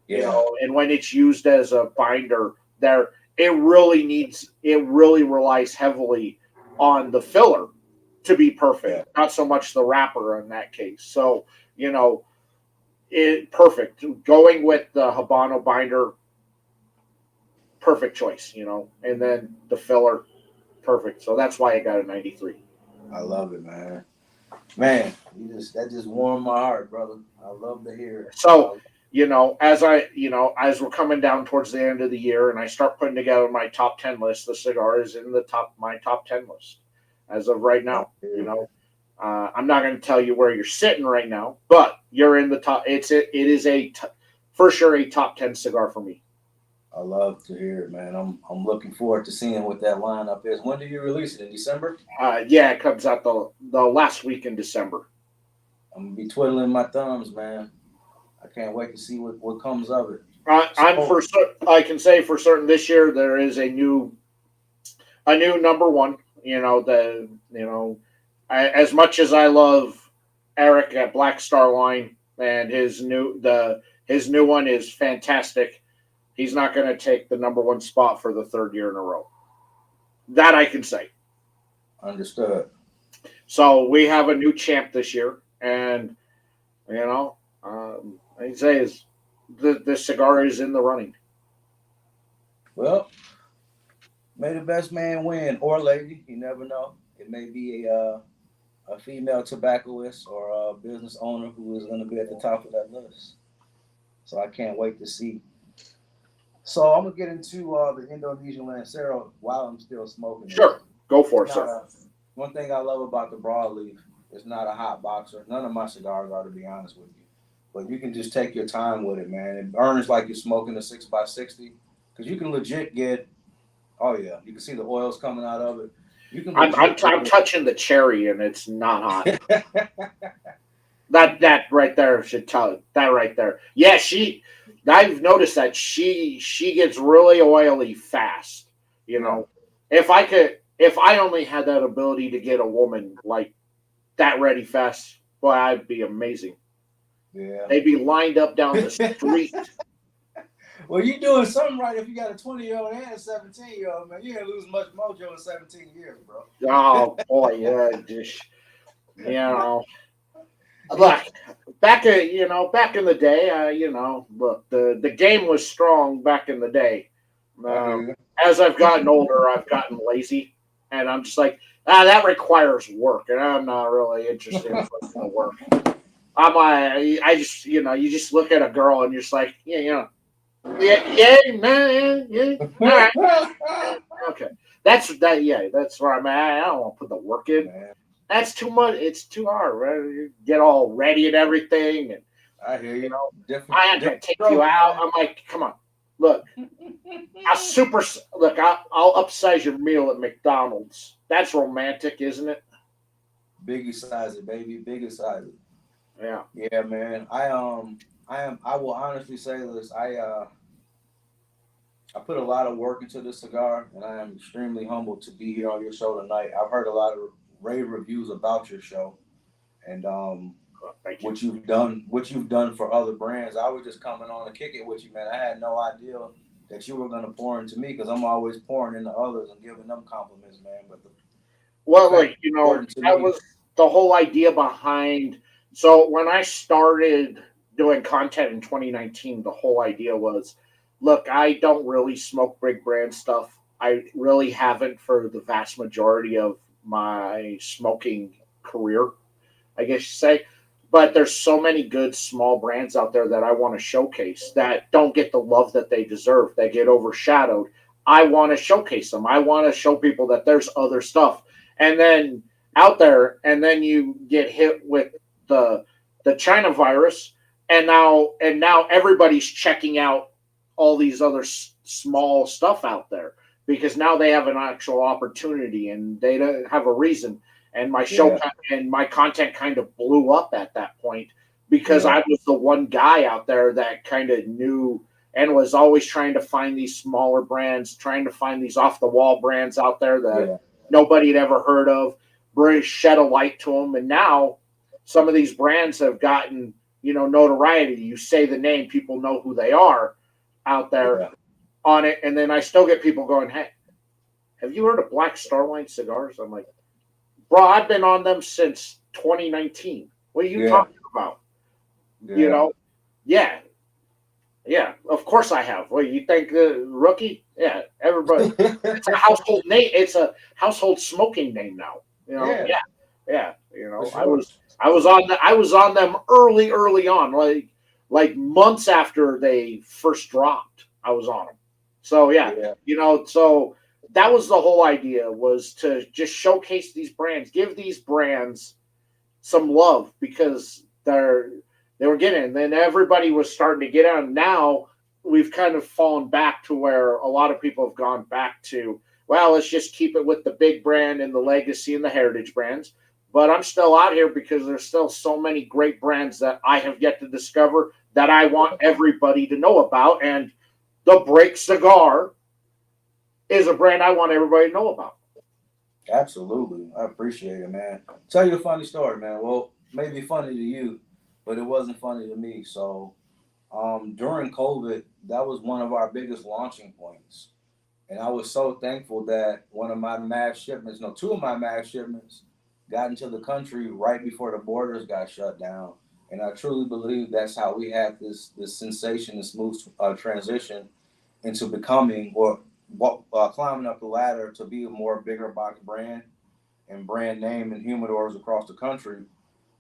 yeah, And when it's used as a binder, it really relies heavily on the filler to be yeah. perfect, not so much the wrapper in that case. So, it perfect. Going with the Habano binder, perfect choice, and then the filler, perfect. So that's why I got a 93. I love it, man. Man, that just warmed my heart, brother. I love to hear it. So, as we're coming down towards the end of the year and I start putting together my top 10 list, the cigar is in my top 10 list as of right now. I'm not going to tell you where you're sitting right now, but you're in the top. It is for sure a top 10 cigar for me. I love to hear it, man. I'm looking forward to seeing what that lineup is. When do you release it? In December? Yeah, it comes out the last week in December. I'm gonna be twiddling my thumbs, man. I can't wait to see what comes of it. I'm So, I can say for certain this year there is a new number one. As much as I love Eric at Black Star Line, and his new one is fantastic, he's not going to take the number one spot for the third year in a row. That I can say. understood. So we have a new champ this year, and I say is the cigar is in the running. Well, may the best man win or lady. You never know. It may be a female tobaccoist or a business owner who is going to be at the top of that list. So I can't wait to see. So I'm gonna get into the Indonesian Lancero while I'm still smoking it. Sure, go for It's it, not sir. a one thing I love about the broadleaf. It's not a hot boxer. None of my cigars are, to be honest with you. But you can just take your time with it, man. It burns like you're smoking a 6x60 because you can legit get. Oh yeah, you can see the oils coming out of it. You can legit I'm get. touching the cherry, and it's not hot. That right there should tell it. That right there. Yeah, I've noticed that she gets really oily fast. You Yeah, know, if I only had that ability to get a woman like that ready fast, boy, I'd be amazing. yeah. They'd be lined up down the street. Well, you're doing something right if you got a 20-year-old and a 17-year-old, man. You ain't lose much mojo in 17 years, bro. Oh boy, yeah, just you know. Look, back in the day, look, the game was strong back in the day. I hear Um, you. as I've gotten older, I've gotten lazy, and I'm just like, that requires work, and I'm not really interested in putting the work. I just, you just look at a girl and you're just like, yeah, yeah, yeah, man, yeah, all right, okay. That's where I'm at. I don't want to put the work in. Man, That's too much. It's too hard. Right? You get all ready and everything, and I hear you you. know, Different, I am gonna different take you strokes, out. man. I'm like, come on, look, I'll upsize your meal at McDonald's. That's romantic, isn't it? Biggie size it, baby. Biggie size it. Yeah. Yeah, man. I will honestly say this. I put a lot of work into this cigar, and I am extremely humbled to be here on your show tonight. I've heard a lot of rave reviews about your show, and Thank you. what you've done for other brands. I was just coming on to kick it with you, man. I had no idea that you were gonna pour into me because I'm always pouring into others and giving them compliments, man. But the Well, fact you poured into that me, was the whole idea behind. So when I started doing content in 2019, the whole idea was, look, I don't really smoke big brand stuff. I really haven't for the vast majority of my smoking career, I guess you say. But there's so many good small brands out there that I want to showcase that don't get the love that they deserve. They get overshadowed. I want to showcase them. I want to show people that there's other stuff. And then out there, and then you get hit with the China virus, and now everybody's checking out all these other small stuff out there because now they have an actual opportunity and they don't have a reason, and my show Yeah. and my content kind of blew up at that point because Yeah. I was the one guy out there that kind of knew and was always trying to find these smaller brands, trying to find these off the wall brands out there that Yeah. nobody had ever heard of, bring shed a light to them. And now some of these brands have gotten, notoriety. You say the name, people know who they are out there Yeah. on it. And then I still get people going, "Hey, have you heard of Black Starline Cigars?" I'm like, "Bro, I've been on them since 2019. What are you Yeah. talking about?" You Yeah. know? Yeah. Yeah, of course I have. Well, you think the rookie? Yeah, everybody. It's a household name. It's a household smoking name now. Yeah. Yeah, yeah. For I sure. was on them early on, like months after they first dropped. I was on them. So yeah, Yeah. so that was the whole idea, was to just showcase these brands, give these brands some love because they were getting it. And then everybody was starting to get on. Now we've kind of fallen back to where a lot of people have gone back to, well, let's just keep it with the big brand and the legacy and the heritage brands. But I'm still out here because there's still so many great brands that I have yet to discover that I want everybody to know about. And the Break Cigar is a brand I want everybody to know about. Absolutely. I appreciate it, man. Tell you a funny story, man. Well, maybe funny to you, but it wasn't funny to me. So, during COVID, that was one of our biggest launching points. And I was so thankful that one of my mass shipments, no, two of my mass shipments got into the country right before the borders got shut down. And I truly believe that's how we had this sensation, this smooth transition into becoming or climbing up the ladder to be a more bigger box brand and brand name in humidors across the country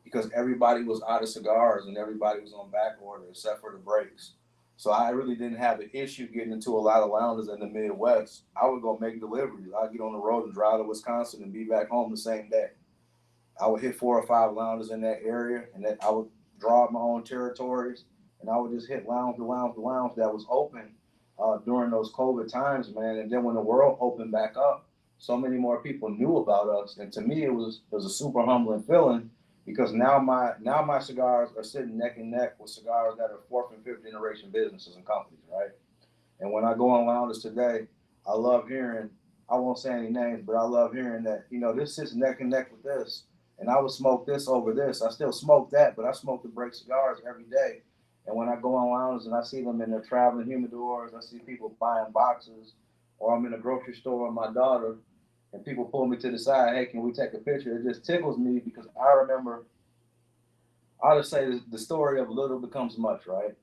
because everybody was out of cigars and everybody was on back order except for the breaks. So I really didn't have an issue getting into a lot of lounges in the Midwest. I would go make deliveries. I'd get on the road and drive to Wisconsin and be back home the same day. I would hit 4 or 5 lounges in that area, and that I would draw up my own territories, and I would just hit lounge to lounge to lounge that was open during those COVID times, man. And then when the world opened back up, so many more people knew about us, and to me, it was a super humbling feeling because now my cigars are sitting neck and neck with cigars that are fourth and fifth generation businesses and companies, right? And when I go on lounges today, I love hearing, I won't say any names, but I love hearing that, this sits neck and neck with this. And I would smoke this over this. I still smoke that, but I smoke the Break Cigars every day. And when I go on lounges and I see them in their traveling humidors, I see people buying boxes, or I'm in a grocery store with my daughter and people pull me to the side, hey, can we take a picture? It just tickles me because I remember, I'll just say the story of little becomes much, right?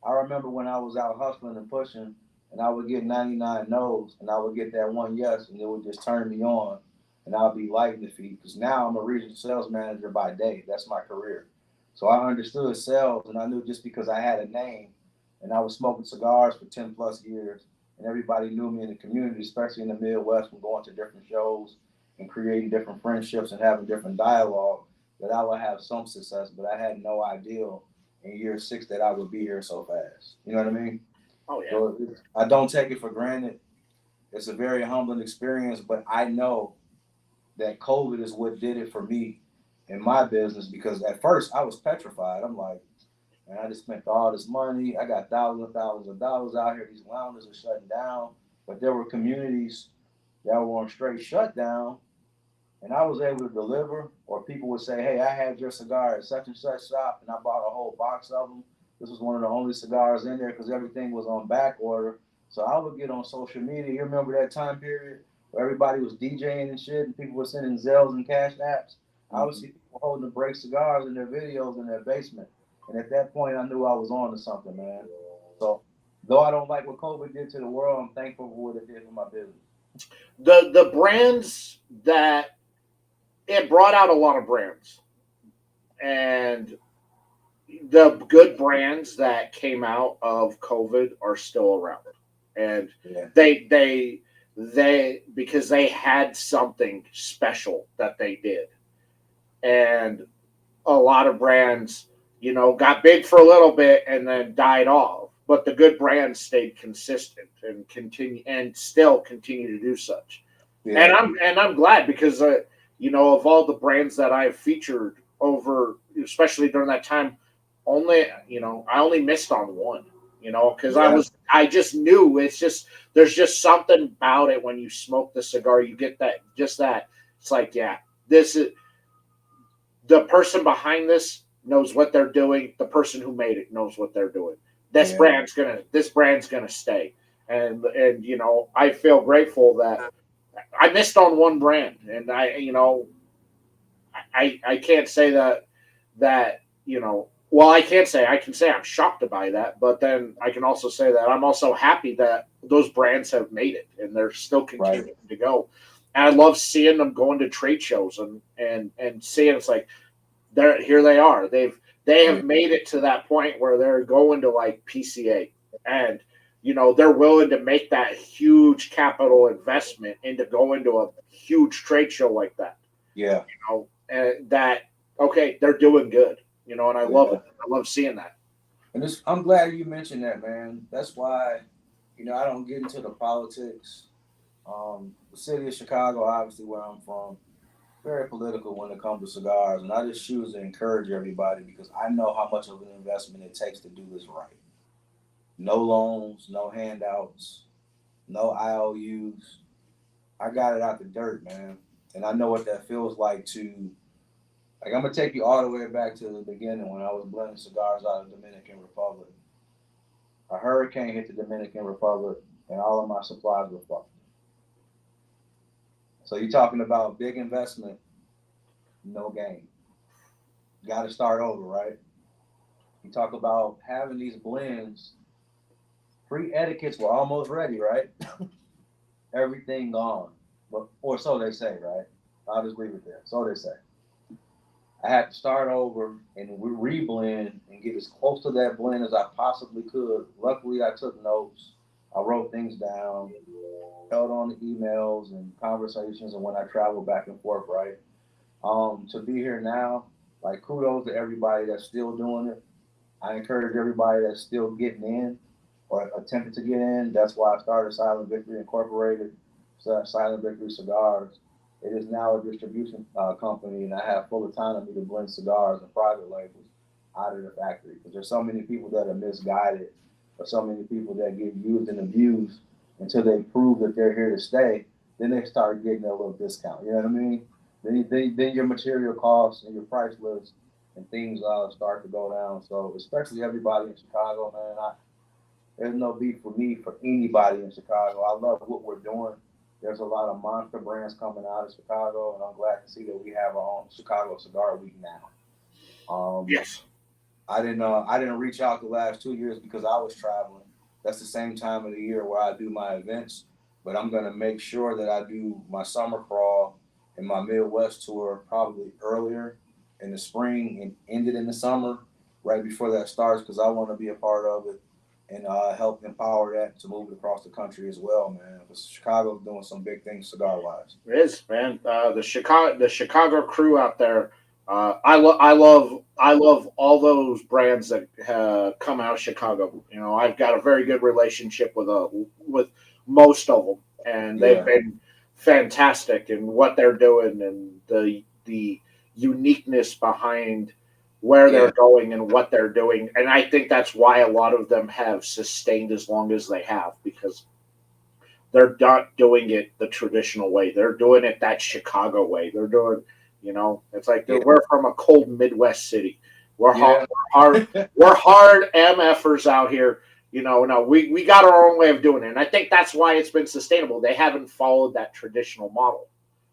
I remember when I was out hustling and pushing, and I would get 99 no's, and I would get that one yes, and it would just turn me on, and I'll be lighting the feet. Because now I'm a regional sales manager by day. That's my career. So I understood sales, and I knew just because I had a name, and I was smoking cigars for 10 plus years, and everybody knew me in the community, especially in the Midwest, from going to different shows and creating different friendships and having different dialogue, that I would have some success. But I had no idea in year 6 that I would be here so fast. You know what I mean? Oh yeah. So I don't take it for granted. It's a very humbling experience, but I know that COVID is what did it for me in my business because at first I was petrified. I'm like, man, I just spent all this money. I got thousands and thousands of dollars out here. These lounges are shutting down. But there were communities that were on straight shutdown and I was able to deliver, or people would say, "Hey, I had your cigar at such and such shop, and I bought a whole box of them. This was one of the only cigars in there because everything was on back order." So I would get on social media. You remember that time period where everybody was DJing and shit, and people were sending Zelles and Cash Apps? I would see people holding the Break cigars in their videos in their basement, and at that point, I knew I was on to something, man. So Though I don't like what COVID did to the world, I'm thankful for what it did for my business. The brands that it brought out a lot of brands, and the good brands that came out of COVID are still around, and Yeah. they because they had something special that they did, and a lot of brands, got big for a little bit and then died off, but the good brands stayed consistent and still continue to do such. Yeah. And I'm glad because of all the brands that I've featured over, especially during that time, I only missed on one, because Yeah. I just knew there's just something about it when you smoke the cigar, you get that it's like, yeah, this is the person behind this knows what they're doing. The person who made it knows what they're doing. This Yeah. brand's gonna stay, and I feel grateful that I missed on one brand, and I can't say that well, I can say I'm shocked by that, but then I can also say that I'm also happy that those brands have made it and they're still continuing to go. And I love seeing them going to trade shows and seeing it's like here they are. They have made it to that point where they're going to like PCA, and they're willing to make that huge capital investment into going to a huge trade show like that. Yeah. And that okay, they're doing good. And I love it. I love seeing that. And I'm glad you mentioned that, man. That's why, I don't get into the politics. The city of Chicago, obviously where I'm from, very political when it comes to cigars, and I just choose to encourage everybody because I know how much of an investment it takes to do this right. No loans, no handouts, no IOUs. I got it out the dirt, man, and I know what that feels like to. Like I'm gonna take you all the way back to the beginning when I was blending cigars out of the Dominican Republic. A hurricane hit the Dominican Republic, and all of my supplies were fucked. So you're talking about big investment, no gain. Got to start over, right? You talk about having these blends. Pre-etiquettes were almost ready, right? Everything gone, or so they say, right? I'll just leave it there. So they say. I had to start over and reblend and get as close to that blend as I possibly could. Luckily, I took notes. I wrote things down, held on to emails and conversations, and when I traveled back and forth, right? To be here now, like kudos to everybody that's still doing it. I encourage everybody that's still getting in or attempting to get in. That's why I started Silent Victory Incorporated, Silent Victory Cigars. It is now a distribution company, and I have full autonomy to blend cigars and private labels out of the factory. Because there's so many people that are misguided, or so many people that get used and abused until they prove that they're here to stay. Then they start getting a little discount. You know what I mean? Then your material costs and your price list and things start to go down. So especially everybody in Chicago, man, there's no beef for me for anybody in Chicago. I love what we're doing. There's a lot of monster brands coming out of Chicago, and I'm glad to see that we have our own Chicago Cigar Week now. Yes. I didn't reach out the last 2 years because I was traveling. That's the same time of the year where I do my events, but I'm gonna make sure that I do my summer crawl and my Midwest tour probably earlier in the spring and end it in the summer, right before that starts, because I want to be a part of it and help empower that to move it across the country as well, man. Because Chicago's doing some big things cigar wise. It is, man. The Chicago crew out there. I love all those brands that come out of Chicago. I've got a very good relationship with most of them, and they've been fantastic in what they're doing and the uniqueness behind where they're going and what they're doing. And I think that's why a lot of them have sustained as long as they have, because they're not doing it the traditional way. They're doing it that Chicago way. They're doing, it's like we're from a cold Midwest city. We're hard MFers out here. No, we got our own way of doing it. And I think that's why it's been sustainable. They haven't followed that traditional model.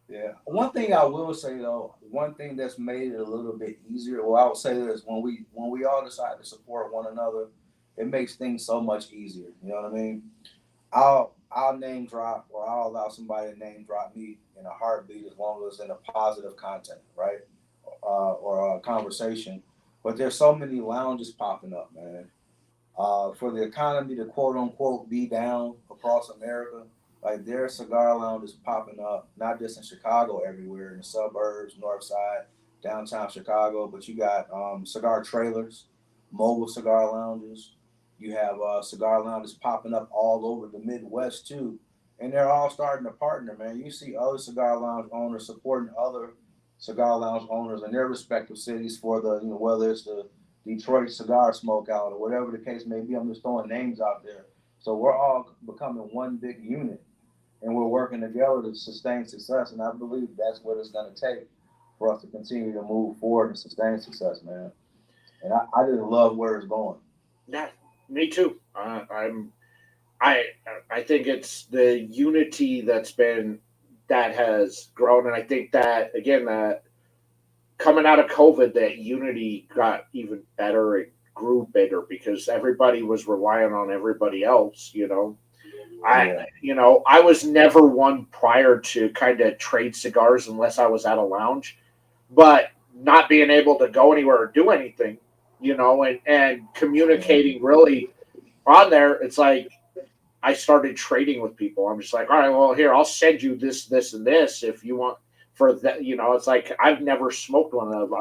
Yeah. One thing I will say though, one thing that's made it a little bit easier, well, I would say this: when we all decide to support one another it makes things so much easier. You know what I mean? I'll name drop, or I'll allow somebody to name drop me in a heartbeat as long as it's in a positive content, right? Or a conversation. But there's so many lounges popping up, man. For the economy to quote unquote be down across America, like there are cigar lounges popping up, not just in Chicago, everywhere in the suburbs, north side, downtown Chicago, but you got cigar trailers, mobile cigar lounges. You have cigar lounges popping up all over the Midwest too, and they're all starting to partner, man. You see other cigar lounge owners supporting other cigar lounge owners in their respective cities for the, whether it's the Detroit Cigar Smokeout or whatever the case may be. I'm just throwing names out there. So we're all becoming one big unit, and we're working together to sustain success. And I believe that's what it's going to take for us to continue to move forward and sustain success, man. And I just love where it's going. Yeah, me too. I I think it's the unity that has grown, and I think that again that coming out of COVID, that unity got even better. It grew bigger because everybody was relying on everybody else. Yeah. I was never one prior to kind of trade cigars unless I was at a lounge, but not being able to go anywhere or do anything, and Yeah. communicating really on there. It's like I started trading with people. I'm just like, all right, well, here, I'll send you this, this, and this if you want for that. It's like I've never smoked one of them.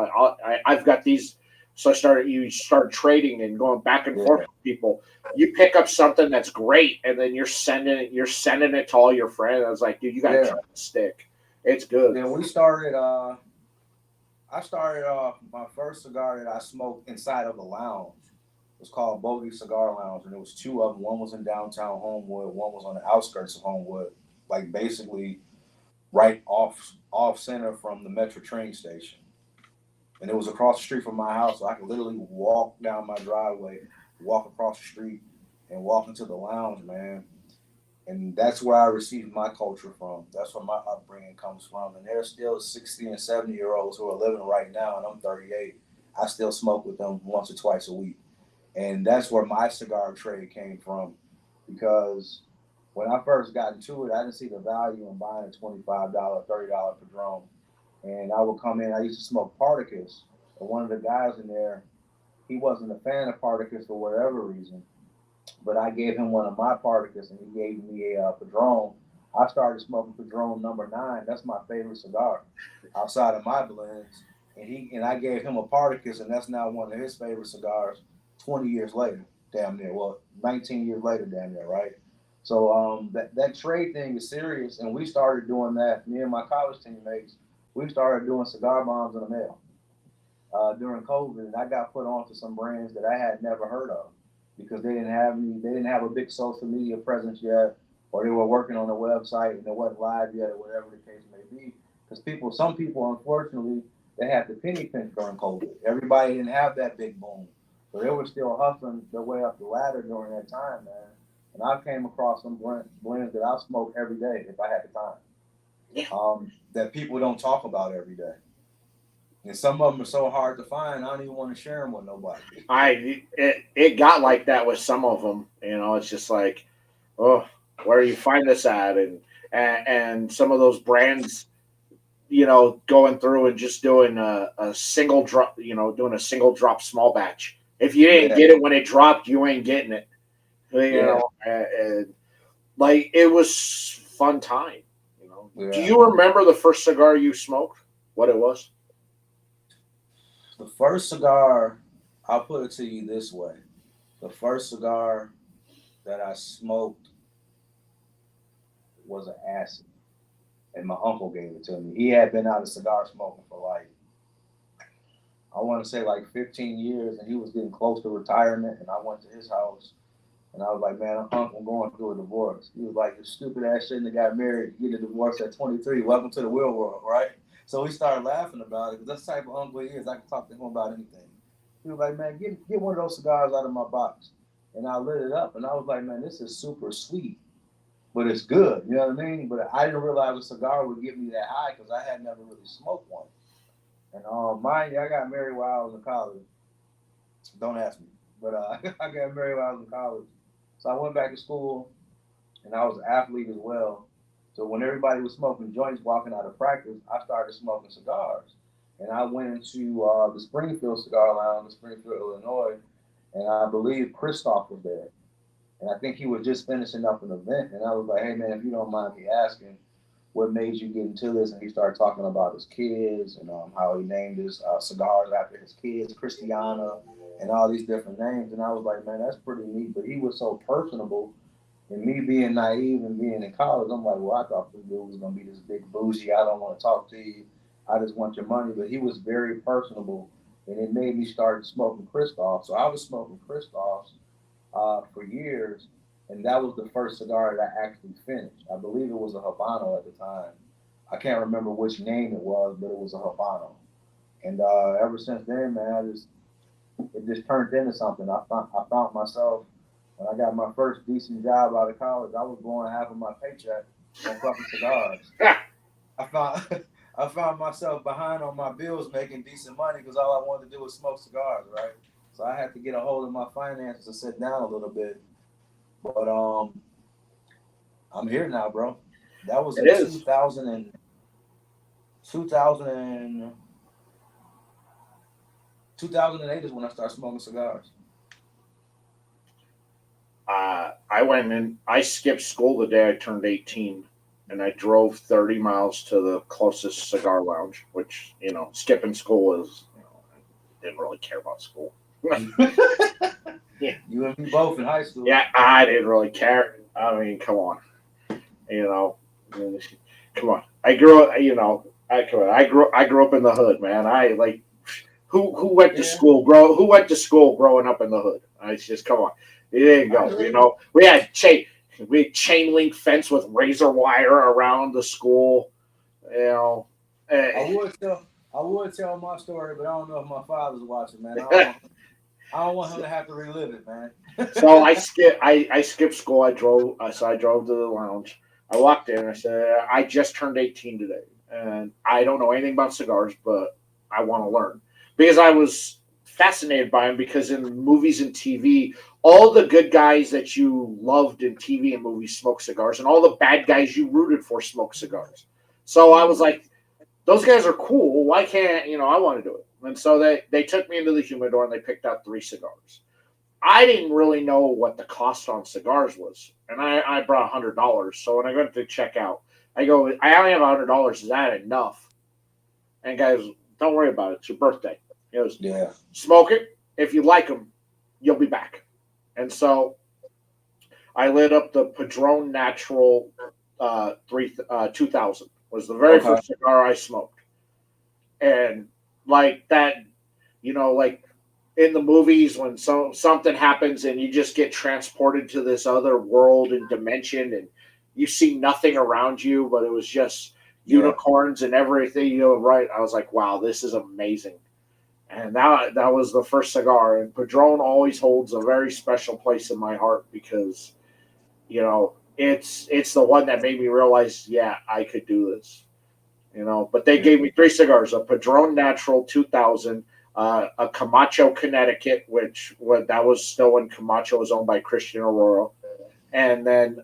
I've got these. So you start trading and going back and forth Yeah. with people. You pick up something that's great, and then you're sending it to all your friends. I was like, dude, you got to Yeah. cut the stick. It's good. Then we started. I started off my first cigar that I smoked inside of a lounge. It was called Bogey Cigar Lounge, and there was two of them. One was in downtown Homewood. One was on the outskirts of Homewood, like basically right off center from the Metro train station. And it was across the street from my house, so I could literally walk down my driveway, walk across the street, and walk into the lounge, man. And that's where I received my culture from. That's where my upbringing comes from. And there's still 60 and 70-year olds who are living right now, and I'm 38. I still smoke with them once or twice a week. And that's where my cigar trade came from, because when I first got into it, I didn't see the value in buying a $25, $30 Padron. And I would come in, I used to smoke Partagas. And one of the guys in there, he wasn't a fan of Partagas for whatever reason, but I gave him one of my Partagas and he gave me a Padron. I started smoking Padron number 9. That's my favorite cigar outside of my blends. And I gave him a Partagas, and that's now one of his favorite cigars 20 years later, damn near. Well, 19 years later, damn near, right? So that trade thing is serious, and we started doing that. Me and my college teammates, we started doing cigar bombs in the mail during COVID, and I got put onto some brands that I had never heard of because they didn't have a big social media presence yet, or they were working on a website and it wasn't live yet, or whatever the case may be. Because some people, unfortunately, they had the penny pinch during COVID. Everybody didn't have that big boom, so they were still hustling their way up the ladder during that time, man. And I came across some blends that I smoke every day if I had the time, Yeah. that people don't talk about every day. And some of them are so hard to find, I don't even want to share them with nobody. It got like that with some of them. It's just like, oh, where do you find this at? And some of those brands, going through and just doing a single drop, doing a single drop small batch. If you didn't Yeah, get it when it dropped, you ain't getting it. yeah, And like it was fun time. Do yeah. you remember the first cigar you smoked? What it was? The first cigar, I'll put it to you this way. The first cigar that I smoked was an acid, and my uncle gave it to me. He had been out of cigar smoking for like, I want to say like 15 years, and he was getting close to retirement. And I went to his house, and I was like, man, Uncle, I'm going through a divorce. He was like, you stupid ass shouldn't have got married, get a divorce at 23. Welcome to the real world, right? So we started laughing about it because that's the type of uncle he is. I can talk to him about anything. He was like, man, get one of those cigars out of my box. And I lit it up, and I was like, man, this is super sweet, but it's good. You know what I mean? But I didn't realize a cigar would get me that high because I had never really smoked one. And mind you, I got married while I was in college. Don't ask me. but I got married when I was in college. So I went back to school, and I was an athlete as well. So when everybody was smoking joints walking out of practice, I started smoking cigars. And I went into the Springfield Cigar Lounge in Springfield, Illinois, and I believe Christoph was there. And I think he was just finishing up an event. And I was like, hey, man, if you don't mind me asking, what made you get into this? And he started talking about his kids and how he named his cigars after his kids, Christiana, and all these different names. And I was like, man, that's pretty neat. But he was so personable. And me being naive and being in college, I'm like, well, I thought this dude was going to be this big bougie. I don't want to talk to you. I just want your money. But he was very personable. And it made me start smoking Christoph. So I was smoking Christophs for years, and that was the first cigar that I actually finished. I believe it was a Habano at the time. I can't remember which name it was, but it was a Habano. And ever since then, man, it just turned into something. I found myself, when I got my first decent job out of college, I was blowing half of my paycheck on fucking cigars. I found myself behind on my bills making decent money because all I wanted to do was smoke cigars, right? So I had to get a hold of my finances and sit down a little bit. But I'm here now, bro. That was in 2008 is when I started smoking cigars. I skipped school the day I turned 18, and I drove 30 miles to the closest cigar lounge, which, skipping school is, I didn't really care about school. Yeah. You and me both in high school. Yeah, I didn't really care. I mean, come on. Come on. I grew up, I grew up in the hood, man. Who went to school growing up in the hood? I just, come on. It didn't go, We had chain link fence with razor wire around the school, I would tell my story, but I don't know if my father's watching, man. I don't want him to have to relive it, man. So I skipped school. I drove to the lounge. I walked in and I said, I just turned 18 today, and I don't know anything about cigars, but I want to learn. Because I was fascinated by them, because in movies and TV, all the good guys that you loved in TV and movies smoke cigars, and all the bad guys you rooted for smoke cigars. So I was like, those guys are cool. Why can't, I want to do it. And so they took me into the humidor and they picked out 3 cigars. I didn't really know what the cost on cigars was. And I brought $100. So when I went to check out, I go, I only have $100. Is that enough? And guys, don't worry about it. It's your birthday. He goes, yeah. Smoke it. If you like them, you'll be back. And so I lit up the Padron Natural 2000. Was the very first cigar I smoked. And like that, like in the movies when something happens and you just get transported to this other world and dimension, and you see nothing around you, but it was just unicorns and everything, right? I was like, wow, this is amazing. And that was the first cigar. And Padron always holds a very special place in my heart because, it's the one that made me realize, yeah, I could do this. But they gave me 3 cigars: a Padron Natural 2000, a Camacho Connecticut, that was still when Camacho was owned by Christian Aurora, and then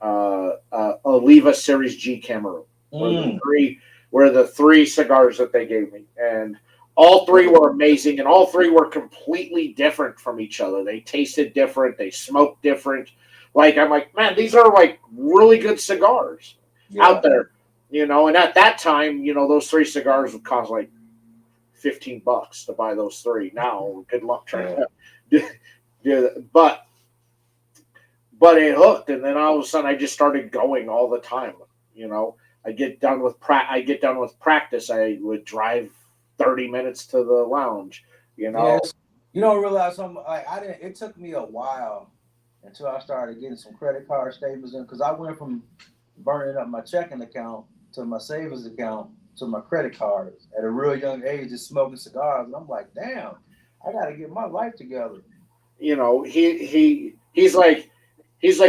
Oliva Series G Cameroon. Were the 3 cigars that they gave me, and all 3 were amazing, and all 3 were completely different from each other. They tasted different, they smoked different. Like, I'm like, man, these are like really good cigars out there. And at that time, those 3 cigars would cost like $15 to buy those 3. Now, good luck trying to do that. But it hooked, and then all of a sudden, I just started going all the time. I get done with practice. I would drive 30 minutes to the lounge. Yes. You don't realize it took me a while until I started getting some credit card statements in, because I went from burning up my checking account to my savings account to my credit cards at a real young age, just smoking cigars. And I'm like, damn, I got to get my life together. He's like,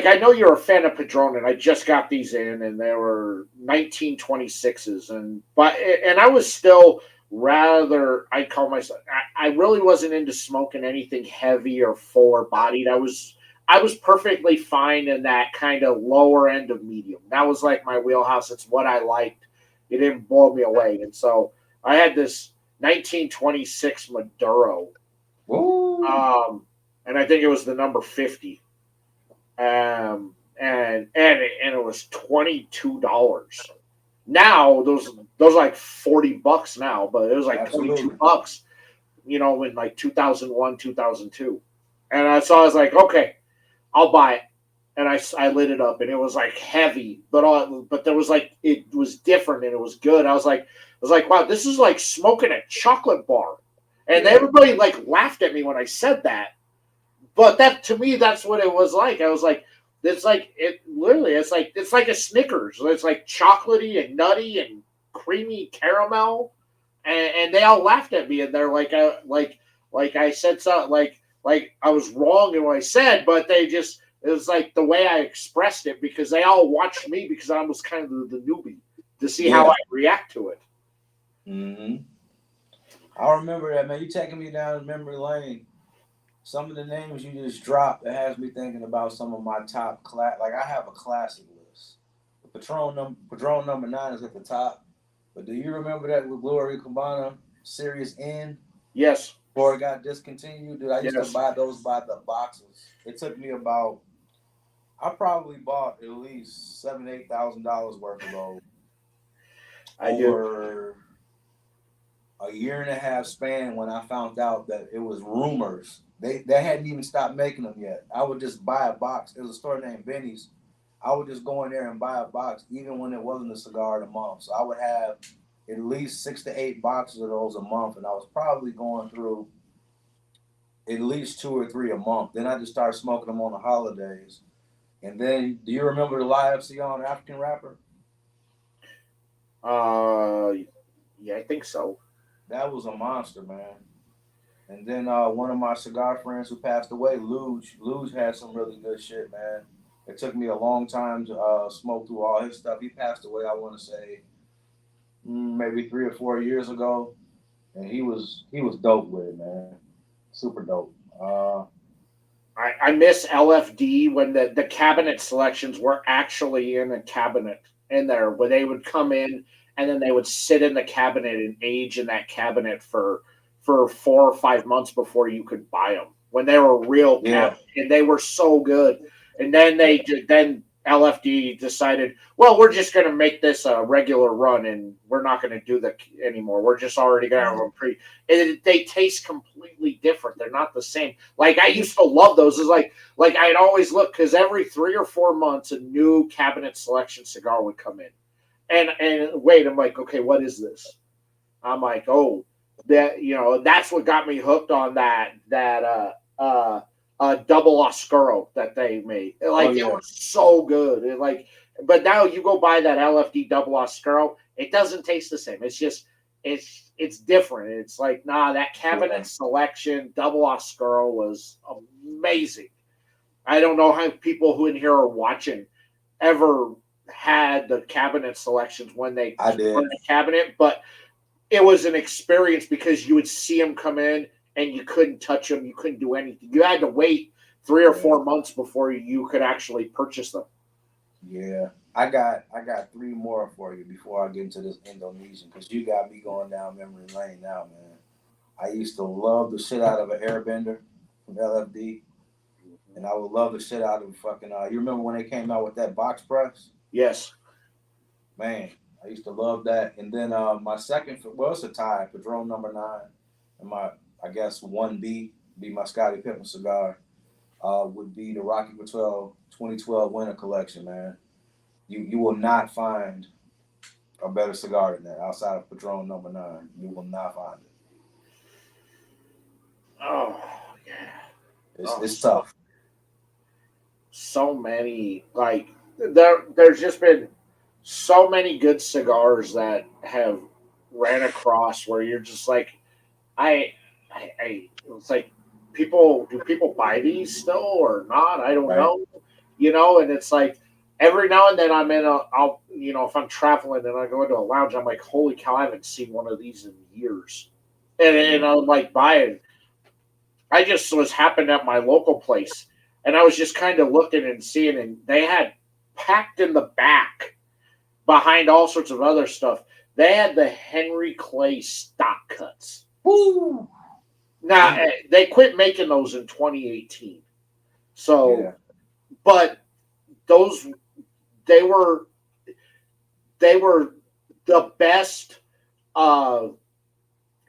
I know you're a fan of Padron, and I just got these in, and they were 1926s, and I was still rather, I call myself, I really wasn't into smoking anything heavy or fuller bodied. I was perfectly fine in that kind of lower end of medium. That was like my wheelhouse. It's what I liked. It didn't blow me away. And so I had this 1926 Maduro, Woo! and I think it was the number 50. And it was $22. Now those like $40 now, but it was like Absolutely. $22, in like 2001, 2002. And so I was like, okay, I'll buy it. And I lit it up, and it was like heavy, but there was like, it was different and it was good. I was like, wow, this is like smoking a chocolate bar. And Yeah. everybody like laughed at me when I said that. But that, to me, that's what it was like. I was like, it's like a Snickers. It's like chocolatey and nutty and creamy caramel, and they all laughed at me, and they're like I said something like I was wrong in what I said, but it was like the way I expressed it, because they all watched me, because I was kind of the newbie, to see how I react to it. Mm-hmm. I remember that, man. You taking me down memory lane. Some of the names you just dropped, it has me thinking about some of my top class. Like, I have a classic list. The Patron number 9 is at the top. But do you remember that with Gloria Cabana, Serious N? Yes. Before it got discontinued, dude, I used to Yes. buy those by the boxes. It took me about, I probably bought at least $7,000-8,000 worth of those I do. over a year and a half span, when I found out that it was rumors. They hadn't even stopped making them yet. I would just buy a box. It was a store named Benny's. I would just go in there and buy a box, even when it wasn't a cigar a month. So I would have at least 6 to 8 boxes of those a month, and I was probably going through at least 2 or 3 a month. Then I just started smoking them on the holidays. And then, do you remember the Live Sion African rapper? Yeah, I think so. That was a monster, man. And then one of my cigar friends who passed away, Luge had some really good shit, man. It took me a long time to smoke through all his stuff. He passed away, I want to say, maybe 3 or 4 years ago, and he was dope with it, man. Super dope. I miss LFD when the cabinet selections were actually in a cabinet in there, where they would come in and then they would sit in the cabinet and age in that cabinet for 4 or 5 months before you could buy them, when they were real cabinets, and they were so good. And then then LFD decided, well, we're just going to make this a regular run, and we're not going to do that anymore. We're just already going to have them they taste completely different. They're not the same. Like, I used to love those. It's like I'd always look, because every 3 or 4 months a new cabinet selection cigar would come in, and wait, I'm like, okay, what is this? I'm like, oh, that's what got me hooked on that double Oscuro that they made. Like, it was so good. But now you go buy that LFD double Oscuro, it doesn't taste the same. It's just it's different. It's like, nah, that cabinet selection double Oscuro was amazing. I don't know how people who in here are watching ever had the cabinet selections when they I did. were in the cabinet, but it was an experience, because you would see them come in and you couldn't touch them. You couldn't do anything. You had to wait 3 or 4 months before you could actually purchase them. Yeah. I got 3 more for you before I get into this Indonesian, because you got me going down memory lane now, man. I used to love the shit out of an Airbender from LFD, and I would love the shit out of fucking. You remember when they came out with that box press? Yes. Man, I used to love that. And then my second, well, it's a tie, Padron number 9, and my, I guess, 1B, be my Scottie Pippen cigar, would be the Rocky Patel 2012 Winter Collection, man. You will not find a better cigar than that outside of Padron number 9. You will not find it. Oh, yeah. It's tough. So many, like, there's just been so many good cigars that have ran across, where you're just like, it's like, do people buy these still or not? I don't know, and it's like, every now and then I'm in I'll, if I'm traveling and I go into a lounge, I'm like, holy cow, I haven't seen one of these in years. And I'm like buying. I just was happened at my local place and I was just kind of looking and seeing, and they had packed in the back behind all sorts of other stuff. They had the Henry Clay stock cuts. Woo! Now, they quit making those in 2018. So, Yeah. but those, they were they were the best.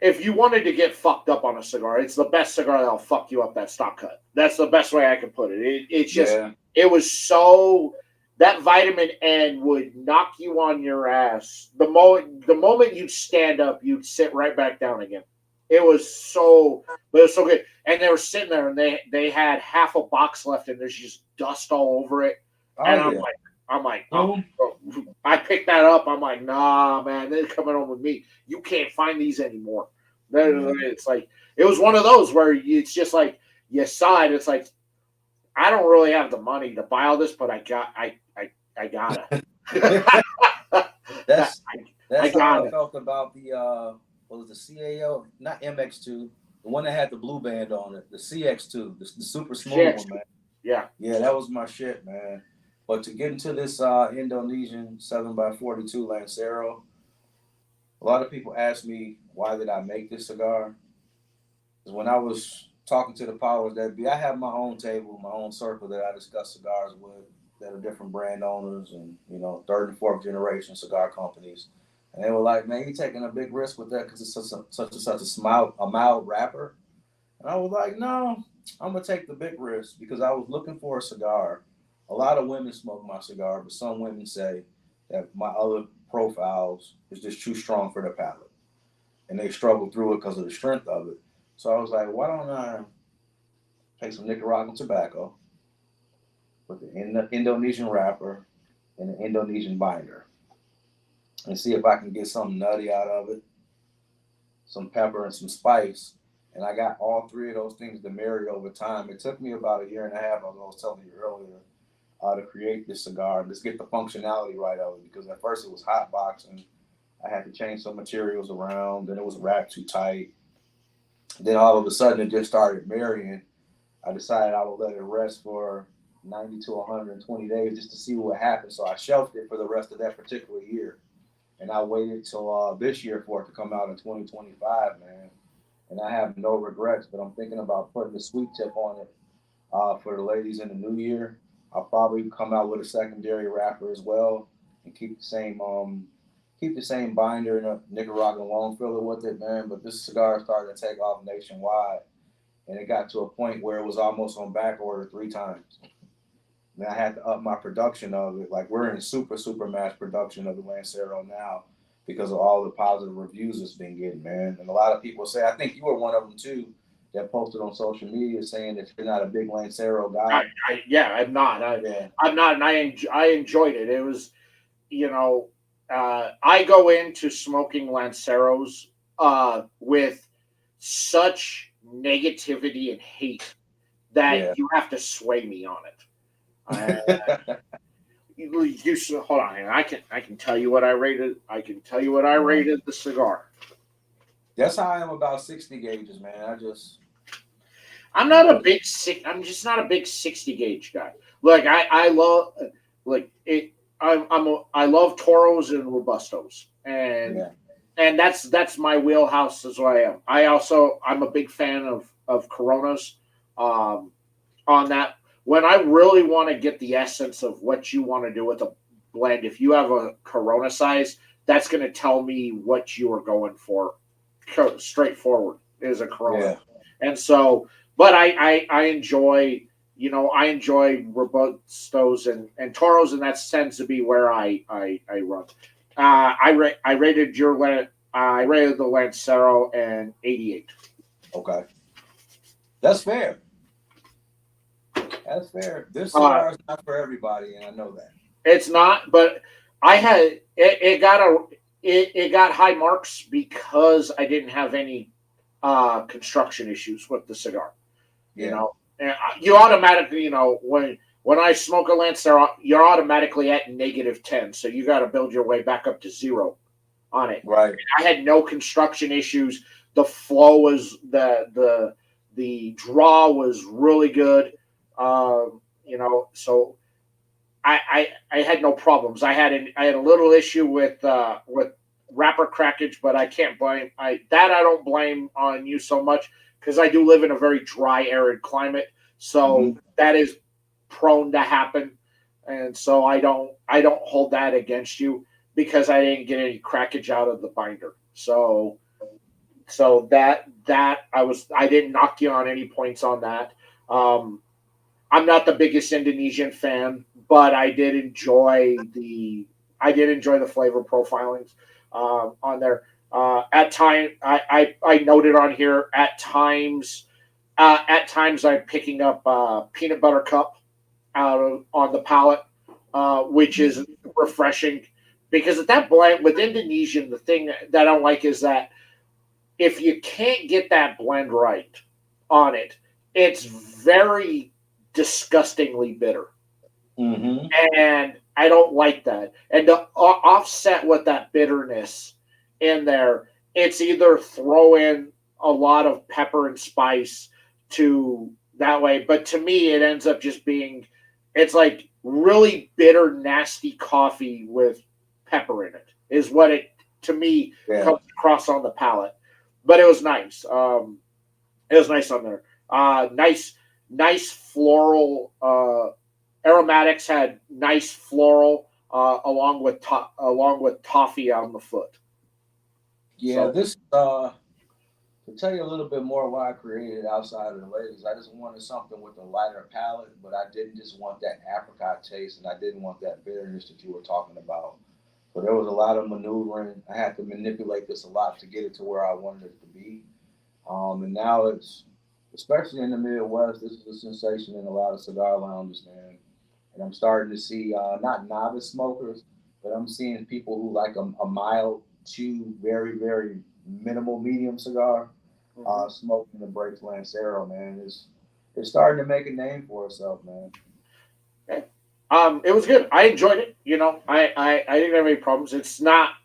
If you wanted to get fucked up on a cigar, it's the best cigar that'll fuck you up. That stock cut. That's the best way I can put it. It's just it was so that vitamin N would knock you on your ass. The moment you'd stand up, you'd sit right back down again. It was so good. And they were sitting there, and they had half a box left, and there's just dust all over it. And I'm like, oh, I picked that up. I'm like, nah, man, they're coming home with me. You can't find these anymore. It's like it was one of those where it's just like you saw it. It's like I don't really have the money to buy all this, but I gotta. That's I how I felt about the what was the CAO, not MX2, the one that had the blue band on it, the CX2, the super smooth one, man. Yeah, that was my shit, man. But to get into this Indonesian 7x42 Lancero, a lot of people ask me why did I make this cigar? Because when I was talking to the powers that be, I have my own table, my own circle that I discuss cigars with that are different brand owners and third and fourth generation cigar companies. And they were like, man, you're taking a big risk with that because it's such a mild wrapper. And I was like, no, I'm going to take the big risk because I was looking for a cigar. A lot of women smoke my cigar, but some women say that my other profiles is just too strong for their palate. And they struggle through it because of the strength of it. So I was like, why don't I take some Nicaraguan tobacco with the Indonesian wrapper and the Indonesian binder and see if I can get something nutty out of it, some pepper and some spice. And I got all three of those things to marry over time. It took me about a year and a half, as I was telling you earlier, to create this cigar and just get the functionality right of it. Because at first it was hot boxing. I had to change some materials around. Then it was wrapped too tight. Then all of a sudden it just started marrying. I decided I would let it rest for 90 to 120 days just to see what happened. So I shelved it for the rest of that particular year. And I waited till this year for it to come out in 2025, man. And I have no regrets, but I'm thinking about putting the sweet tip on it for the ladies in the new year. I'll probably come out with a secondary wrapper as well and keep the same binder and a Nicaraguan long filler with it, man. But this cigar started to take off nationwide, and it got to a point where it was almost on back order 3 times. And I had to up my production of it. Like we're in super mass production of the Lancero now because of all the positive reviews it's been getting, man. And a lot of people say, I think you were one of them too, that posted on social media saying that you're not a big Lancero guy. I'm not. I'm not, and I enjoyed it. It was, I go into smoking Lanceros with such negativity and hate that you have to sway me on it. Hold on, I can tell you what I rated. I can tell you what I rated the cigar. That's how I am about 60 gauges, man. I'm just not a big 60 gauge guy. Like I love like it. I love Toros and Robustos, and that's my wheelhouse as well. I am. I'm a big fan of Coronas. On that, when I really want to get the essence of what you want to do with a blend, if you have a Corona size, that's going to tell me what you are going for. Straightforward is a Corona, and so. But I enjoy, I enjoy Robustos and Toros, and that tends to be where I run. I rated the Lancero an 88. Okay, that's fair. That's fair. This cigar is not for everybody, and I know that. It's not, but I had it got high marks because I didn't have any construction issues with the cigar. You automatically, when when I smoke a Lancero, you're automatically at -10, so you got to build your way back up to 0 on it. Right. I had no construction issues. The flow was the draw was really good. So I had no problems. I had a little issue with wrapper crackage, but I can't blame I don't blame on you so much because I do live in a very dry, arid climate, so that is prone to happen, and so I don't hold that against you because I didn't get any crackage out of the binder. So that I didn't knock you on any points on that. I'm not the biggest Indonesian fan, but I did enjoy the flavor profilings on there. At time, I noted on here at times I'm picking up peanut butter cup on the palate, which is refreshing because at that blend with Indonesian, the thing that I don't like is that if you can't get that blend right on it, it's very disgustingly bitter. And I don't like that. And to offset with that bitterness in there, it's either throw in a lot of pepper and spice to that way. But to me, it ends up just being, it's like really bitter, nasty coffee with pepper in it, is what it, to me, comes across on the palate. But it was nice. It was nice on there. Nice floral aromatics, had nice floral along with toffee on the foot. Yeah, so, this to tell you a little bit more why I created Outside of the Ladies, I just wanted something with a lighter palate, but I didn't just want that apricot taste, and I didn't want that bitterness that you were talking about. So there was a lot of maneuvering. I had to manipulate this a lot to get it to where I wanted it to be. And now it's, especially in the Midwest, this is a sensation in a lot of cigar lounges, man. And I'm starting to see not novice smokers, but I'm seeing people who like a mild, chew, very, very minimal medium cigar, smoking the Breaks Lancero, man. It's starting to make a name for itself, man. Okay. It was good. I enjoyed it. I didn't have any problems. It's not,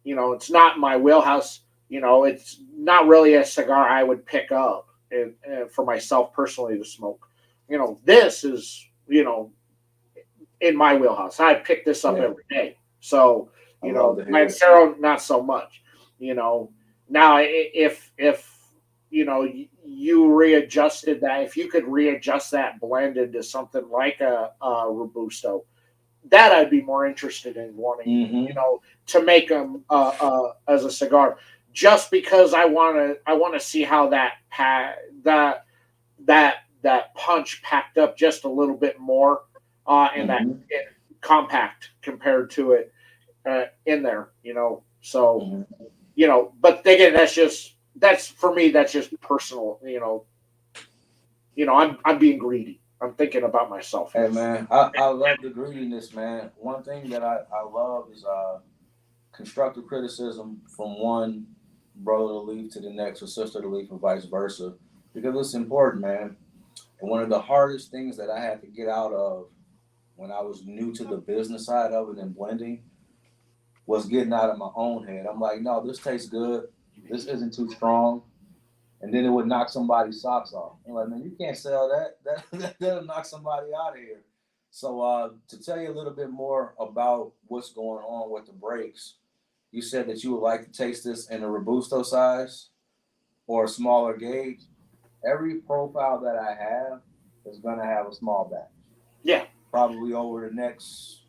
it's not my wheelhouse. It's not really a cigar I would pick up and for myself personally to smoke. This is, in my wheelhouse. I pick this up every day. So, Lancero, not so much. Now if you readjusted that, if you could readjust that blend into something like a Robusto, that I'd be more interested in wanting, to make them as a cigar, just because I want to see how that punch packed up just a little bit more, and that compact compared to it in there, So, but again, that's for me. That's just personal, I'm being greedy. I'm thinking about myself. Hey man, I love the greediness, man. One thing that I love is constructive criticism from one brother to leaf to the next, or sister to leaf, and vice versa, because it's important, man. And one of the hardest things that I had to get out of when I was new to the business side of it and blending was getting out of my own head. I'm like, no, this tastes good. This isn't too strong. And then it would knock somebody's socks off. I'm like, man, you can't sell that. That'll knock somebody out of here. So to tell you a little bit more about what's going on with the breaks, you said that you would like to taste this in a Robusto size or a smaller gauge. Every profile that I have is going to have a small batch. Yeah. Probably over the next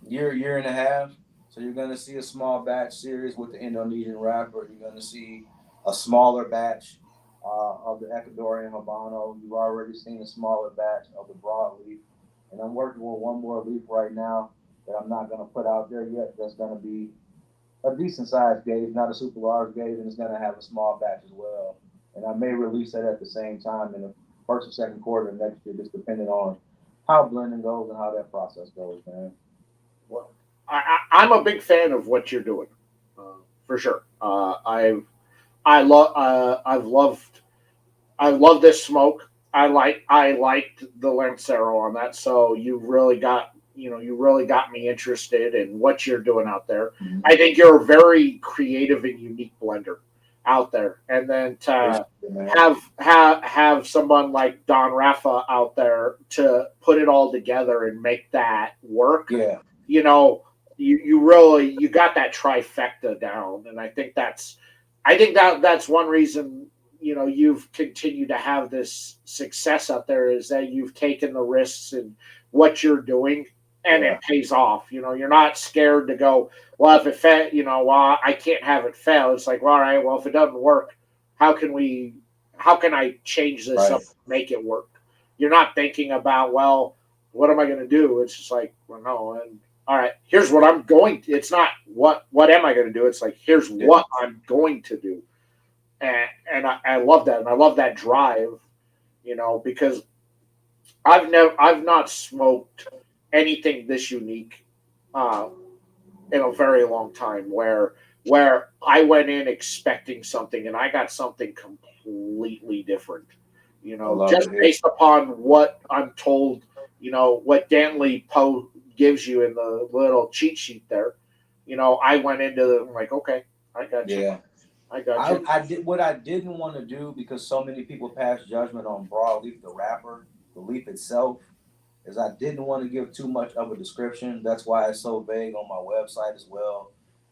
year and a half. So you're going to see a small batch series with the Indonesian wrapper. You're going to see a smaller batch of the Ecuadorian Habano. You've already seen a smaller batch of the broadleaf. And I'm working with one more leaf right now that I'm not going to put out there yet. That's going to be a decent sized gauge, not a super large gauge, and it's going to have a small batch as well. And I may release that at the same time in the first or second quarter of next year, just depending on how blending goes and how that process goes, man. Well, I'm a big fan of what you're doing, for sure. I've loved this smoke. liked the Lancero on that. So you really got me interested in what you're doing out there. Mhm. I think you're a very creative and unique blender out there, and then to have someone like Don Rafa out there to put it all together and make that work. Yeah. You really you got that trifecta down, and I think that's one reason you've continued to have this success out there is that you've taken the risks in what you're doing, and Yeah. it pays off. You're not scared to go, well, if it fail, well, I can't have it fail. It's like, well, all right, well, if it doesn't work, how can I change this up, Right. make it work? You're not thinking about, well, what am I going to do? It's just like, well, no, and all right, here's what I'm going to. It's not what am I going to do? It's like, here's Yeah. what I'm going to do. And I love that, and I love that drive, because I've not smoked anything this unique uh, in a very long time. Where I went in expecting something and I got something completely different. I love Just it here. based upon what I'm told. What Danley Poe gives you in the little cheat sheet there. I went into the I'm like, okay, I got you. Yeah. I got you. I did what I didn't want to do because so many people pass judgment on broadleaf, the wrapper, the leaf itself, is I didn't want to give too much of a description. That's why it's so vague on my website as well,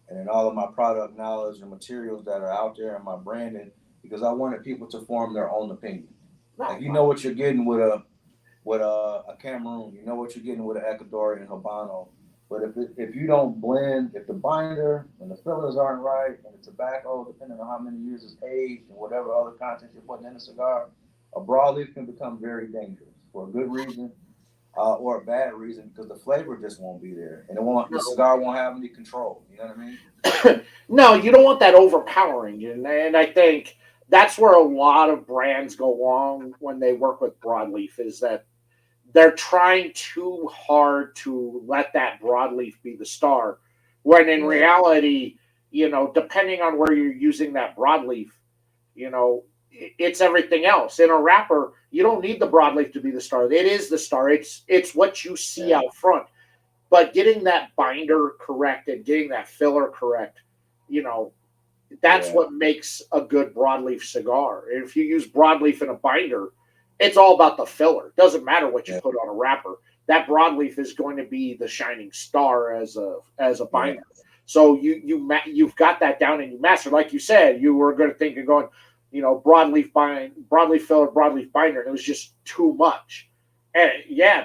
and in all of my product knowledge and materials that are out there and my branding, because I wanted people to form their own opinion. Like you know what you're getting with a Cameroon, you know what you're getting with an Ecuadorian Habano. But if you don't blend, if the binder and the fillers aren't right, and the tobacco, depending on how many years it's aged and whatever other content you're putting in a cigar, a broadleaf can become very dangerous for a good reason or a bad reason because the flavor just won't be there, and the cigar won't have any control. You know what I mean? No, you don't want that overpowering, and I think that's where a lot of brands go wrong when they work with broadleaf is that they're trying too hard to let that broadleaf be the star, when in reality, depending on where you're using that broadleaf, it's everything else. In a wrapper, you don't need the broadleaf to be the star. It is the star. It's what you see out front. But getting that binder correct and getting that filler correct, you know, that's what makes a good broadleaf cigar. If you use broadleaf in a binder, it's all about the filler. It doesn't matter what you put on a wrapper. That broadleaf is going to be the shining star as a binder. So you've got that down and you master. Like you said, you were going to think of going, broadleaf filler, broadleaf binder, and it was just too much. And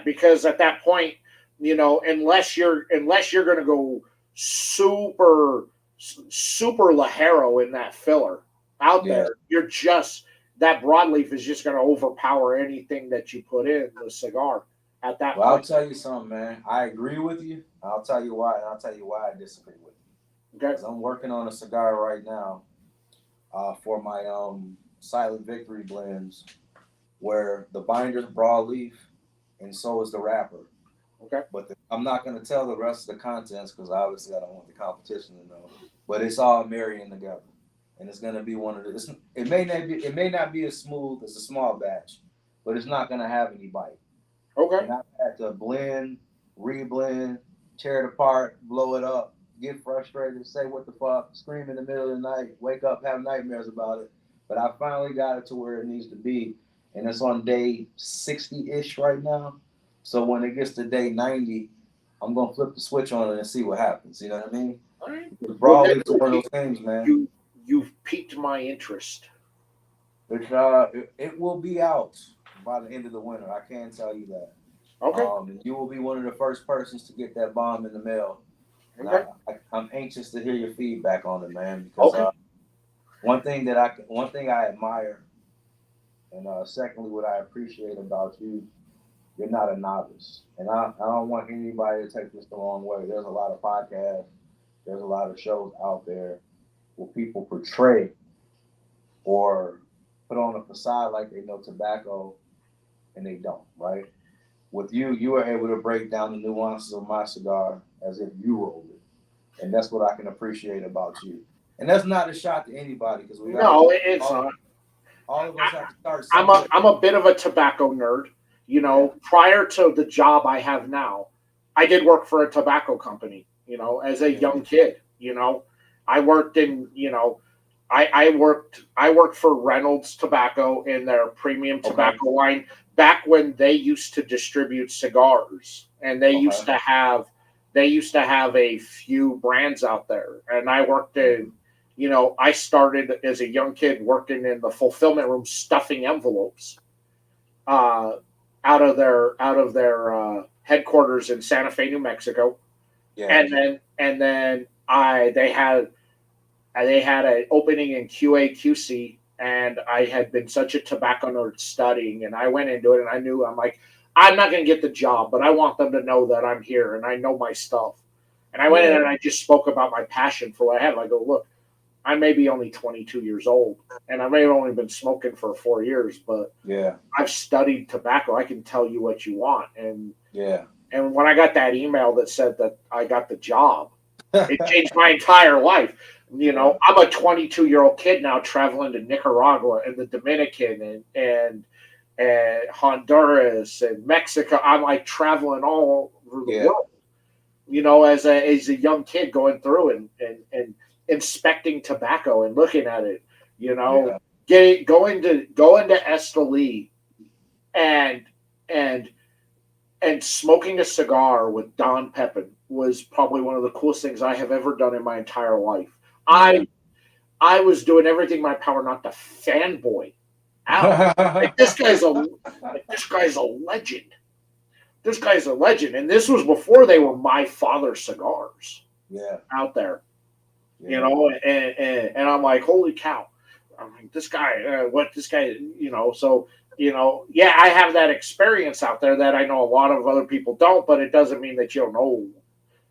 because at that point, unless you're going to go super Lajero in that filler out there, you're just that broadleaf is just going to overpower anything that you put in the cigar at that point. I'll tell you something, man. I agree with you. I'll tell you why, and I'll tell you why I disagree with you. Okay. Because I'm working on a cigar right now for my Silent Victory blends, where the binder's broadleaf, and so is the wrapper. Okay. But I'm not going to tell the rest of the contents because obviously I don't want the competition to know. But it's all marrying together, and it's going to be one of the. It may not be as smooth as a small batch, but it's not going to have any bite. Okay. And I've had to blend, reblend, tear it apart, blow it up, get frustrated, say what the fuck, scream in the middle of the night, wake up, have nightmares about it. But I finally got it to where it needs to be, and it's on day 60-ish right now. So when it gets to day 90, I'm gonna flip the switch on it and see what happens. You know what I mean? All right. Broadleaf is one of those things, man. You've piqued my interest. It will be out by the end of the winter. I can tell you that. Okay. You will be one of the first persons to get that bomb in the mail. And Okay. I'm anxious to hear your feedback on it, man. Because one thing I admire, and secondly, what I appreciate about you, you're not a novice. And I don't want anybody to take this the wrong way. There's a lot of podcasts, there's a lot of shows out there where people portray or put on a facade like they know tobacco, and they don't, right? With you, you were able to break down the nuances of my cigar as if you rolled it. And that's what I can appreciate about you. And that's not a shot to anybody because No, it's not. All of us have to start I'm somewhere. a bit of a tobacco nerd. You Yeah. know, prior to the job I have now, I did work for a tobacco company. You know, as a Yeah. young kid. You know, I worked in. You know, I worked for Reynolds Tobacco in their premium Okay. tobacco line back when they used to distribute cigars, and Okay. they used to have a few brands out there, and I worked in. You know, I started as a young kid working in the fulfillment room, stuffing envelopes uh, out of their headquarters in Santa Fe, New Mexico, Yeah. and then I they had an opening in QA/QC, and I had been such a tobacco nerd studying, and I went into it, and I knew I'm like, I'm not going to get the job, but I want them to know that I'm here and I know my stuff. And I went in Yeah. and I just spoke about my passion for what I have. I go, look, I may be only 22 years old, and I may have only been smoking for 4 years, but Yeah. I've studied tobacco. I can tell you what you want. Yeah. And when I got that email that said that I got the job, it changed my entire life. You know, Yeah. I'm a 22-year-old kid now traveling to Nicaragua and the Dominican and Honduras and Mexico. I'm like traveling all over the Yeah. world. You know, as a young kid going through and inspecting tobacco and looking at it. You know, Yeah. going to Esteli and and and smoking a cigar with Don Pepin was probably one of the coolest things I have ever done in my entire life. Yeah. I was doing everything in my power not to fanboy out. Like this guy's a legend. This guy's a legend, and this was before they were my father's cigars Yeah. out there. You Yeah. know, and I'm like, holy cow! I'm like, this guy, what this guy, you know, so you know, yeah, I have that experience out there that I know a lot of other people don't, but it doesn't mean that you don't know,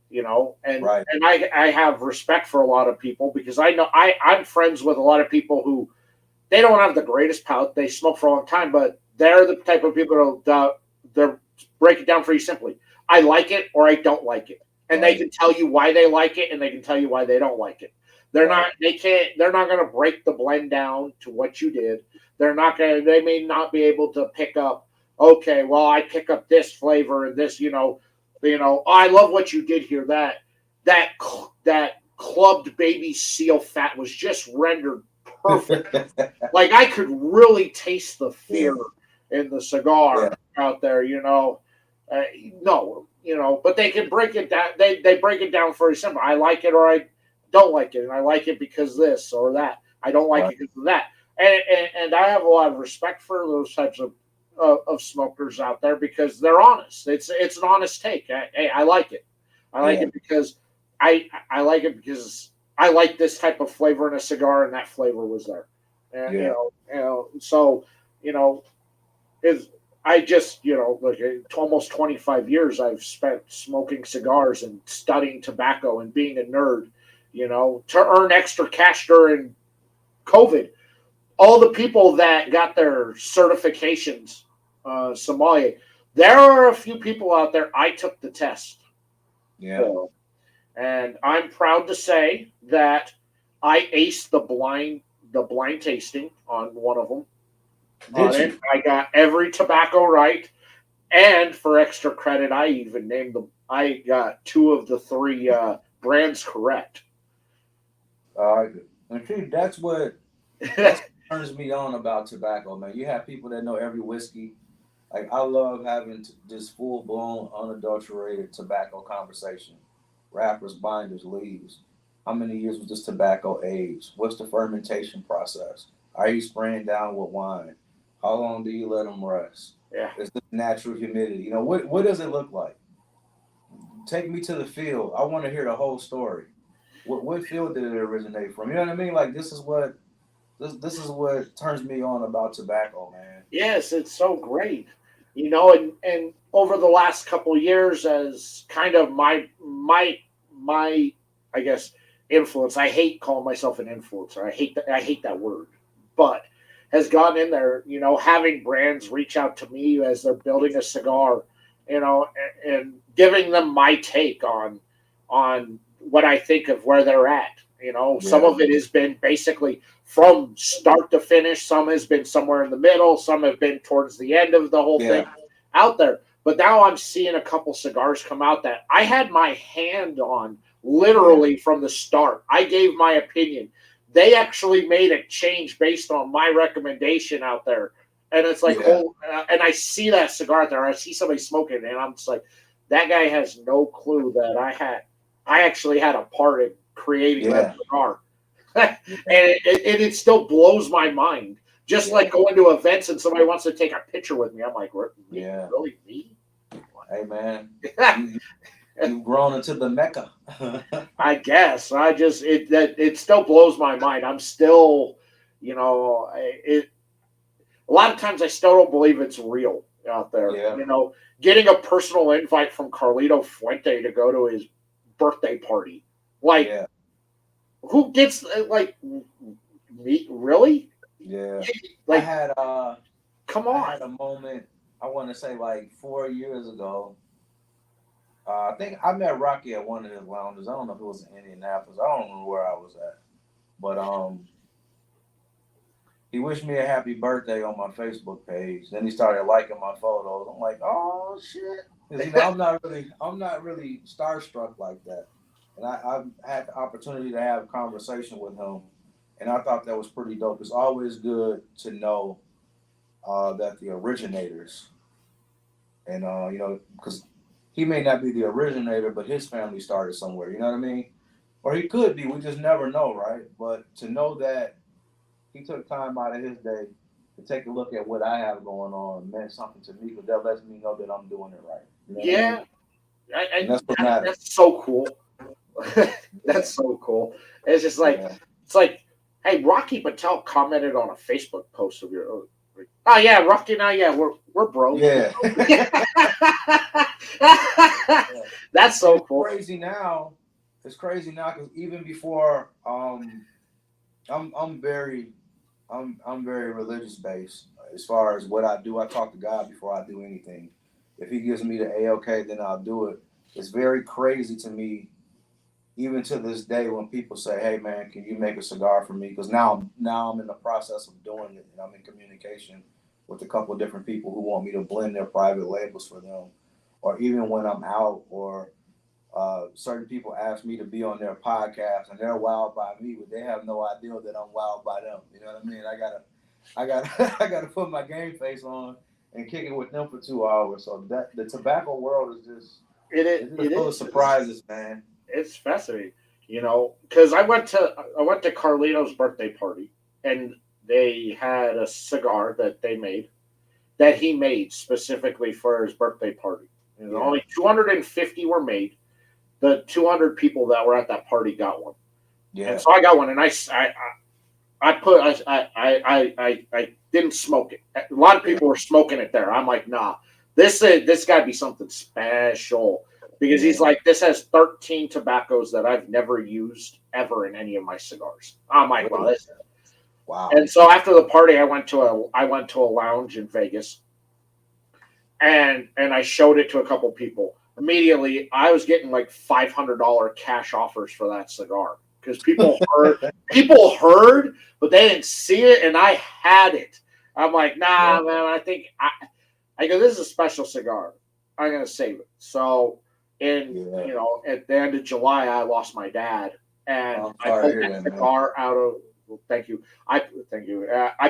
you know, Right. and I have respect for a lot of people because I know I'm friends with a lot of people who they don't have the greatest palate, they smoke for a long time, but they're the type of people that they're break it down for you simply. I like it or I don't like it, and they Right. can tell you why they like it and they can tell you why they don't like it. Right. They're not going to break the blend down to what you did. They may not be able to pick up, okay, well, I pick up this flavor and this, oh, I love what you did here. That that clubbed baby seal fat was just rendered perfect. Like I could really taste the Yeah. fear in the cigar Yeah. out there, uh, no, but they can break it down. They break it down very simple. I like it or I don't like it, and I like it because this or that. I don't like Right. it because of that. And I have a lot of respect for those types of smokers out there because they're honest. It's an honest take. I like it. I like Yeah. it because I like it because I like this type of flavor in a cigar, and that flavor was there. And Yeah. so you know, is I just, like almost 25 years I've spent smoking cigars and studying tobacco and being a nerd, to earn extra cash during COVID. All the people that got their certifications, sommelier, there are a few people out there I took the test Yeah. for. And I'm proud to say that I aced the blind tasting on one of them. On Did it, you? I got every tobacco right, and for extra credit, I even named them. I got two of the three brands correct. And see, that's what turns me on about tobacco, man. You have people that know every whiskey. Like I love having this full blown, unadulterated tobacco conversation. Wrappers, binders, leaves. How many years was this tobacco aged? What's the fermentation process? Are you spraying down with wine? How long do you let them rest? Yeah. Is this natural humidity? What does it look like? Take me to the field. I want to hear the whole story. What field did it originate from? You know what I mean? Like this is what turns me on about tobacco, man. Yes, it's so great. And over the last couple of years, as kind of my I guess influence. I hate calling myself an influencer. I hate that word, but has gone in there. Having brands reach out to me as they're building a cigar, and giving them my take on what I think of where they're at. You know, some of it has been basically from start to finish. Some has been somewhere in the middle. Some have been towards the end of the whole thing out there. But now I'm seeing a couple cigars come out that I had my hand on literally from the start. I gave my opinion. They actually made a change based on my recommendation out there. And it's like, and I see that cigar out there. I see somebody smoking it, and I'm just like, that guy has no clue that I actually had a part in creating that cigar. And it still blows my mind. Just like going to events and somebody wants to take a picture with me. I'm like, really me? Hey, man. You've grown into the Mecca. I guess. It still blows my mind. I'm still, you know, a lot of times I still don't believe it's real out there. Yeah. You know, getting a personal invite from Carlito Fuente to go to his birthday party. Like, who gets, like, me? Really? Yeah. Like, come on. I had a moment, I want to say like 4 years ago. I think I met Rocky at one of his lounges. I don't know if it was in Indianapolis. I don't know where I was at. But he wished me a happy birthday on my Facebook page. Then he started liking my photos. I'm like, oh shit. You know, I'm not really starstruck like that. And I've had the opportunity to have a conversation with him, and I thought that was pretty dope. It's always good to know that the originators, and you know, because he may not be the originator, but his family started somewhere. You know what I mean? Or he could be. We just never know, right? But to know that he took time out of his day to take a look at what I have going on meant something to me, because that lets me know that I'm doing it right. You know what I mean? That's what matters. That's so cool. That's so cool. It's just like, it's like, hey, Rocky Patel commented on a Facebook post of your. Oh yeah, Rocky and I, we're bros. Yeah. That's so cool. Crazy now. It's crazy now because even before, I'm very religious based as far as what I do. I talk to God before I do anything. If He gives me the A-OK, then I'll do it. It's very crazy to me, even to this day, when people say, "Hey man, can you make a cigar for me?" Because now I'm in the process of doing it, and I'm in communication with a couple of different people who want me to blend their private labels for them, or even when I'm out, or certain people ask me to be on their podcast, and they're wowed by me, but they have no idea that I'm wowed by them. You know what I mean? I gotta put my game face on and kick it with them for 2 hours. So that the tobacco world is just it's full of surprises, man. It's fascinating, you know, because I went to Carlito's birthday party, and they had a cigar that he made specifically for his birthday party. And only 250 were made. The 200 people that were at that party got one. Yeah. And so I got one, and I didn't smoke it. A lot of people were smoking it there. I'm like, nah, this got to be something special. Because he's like, this has 13 tobaccos that I've never used ever in any of my cigars. I'm like, wow. And so after the party, I went to a lounge in Vegas, and I showed it to a couple people. Immediately, I was getting like $500 cash offers for that cigar because people heard, but they didn't see it, and I had it. I'm like, nah, man. I think I go, this is a special cigar. I'm gonna save it. So. And you know, at the end of July, I lost my dad, and I pulled that cigar out of. Well, thank you. I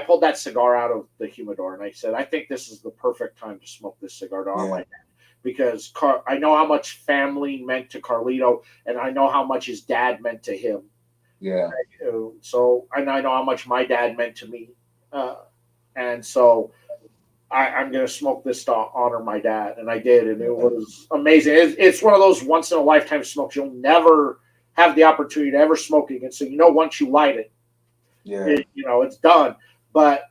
pulled that cigar out of the humidor, and I said, I think this is the perfect time to smoke this cigar to honor my dad, because I know how much family meant to Carlito, and I know how much his dad meant to him. Yeah. So, and I know how much my dad meant to me, and so. I'm going to smoke this to honor my dad. And I did. And it was amazing. It's one of those once in a lifetime smokes. You'll never have the opportunity to ever smoke again. So, you know, once you light it, you know, it's done. But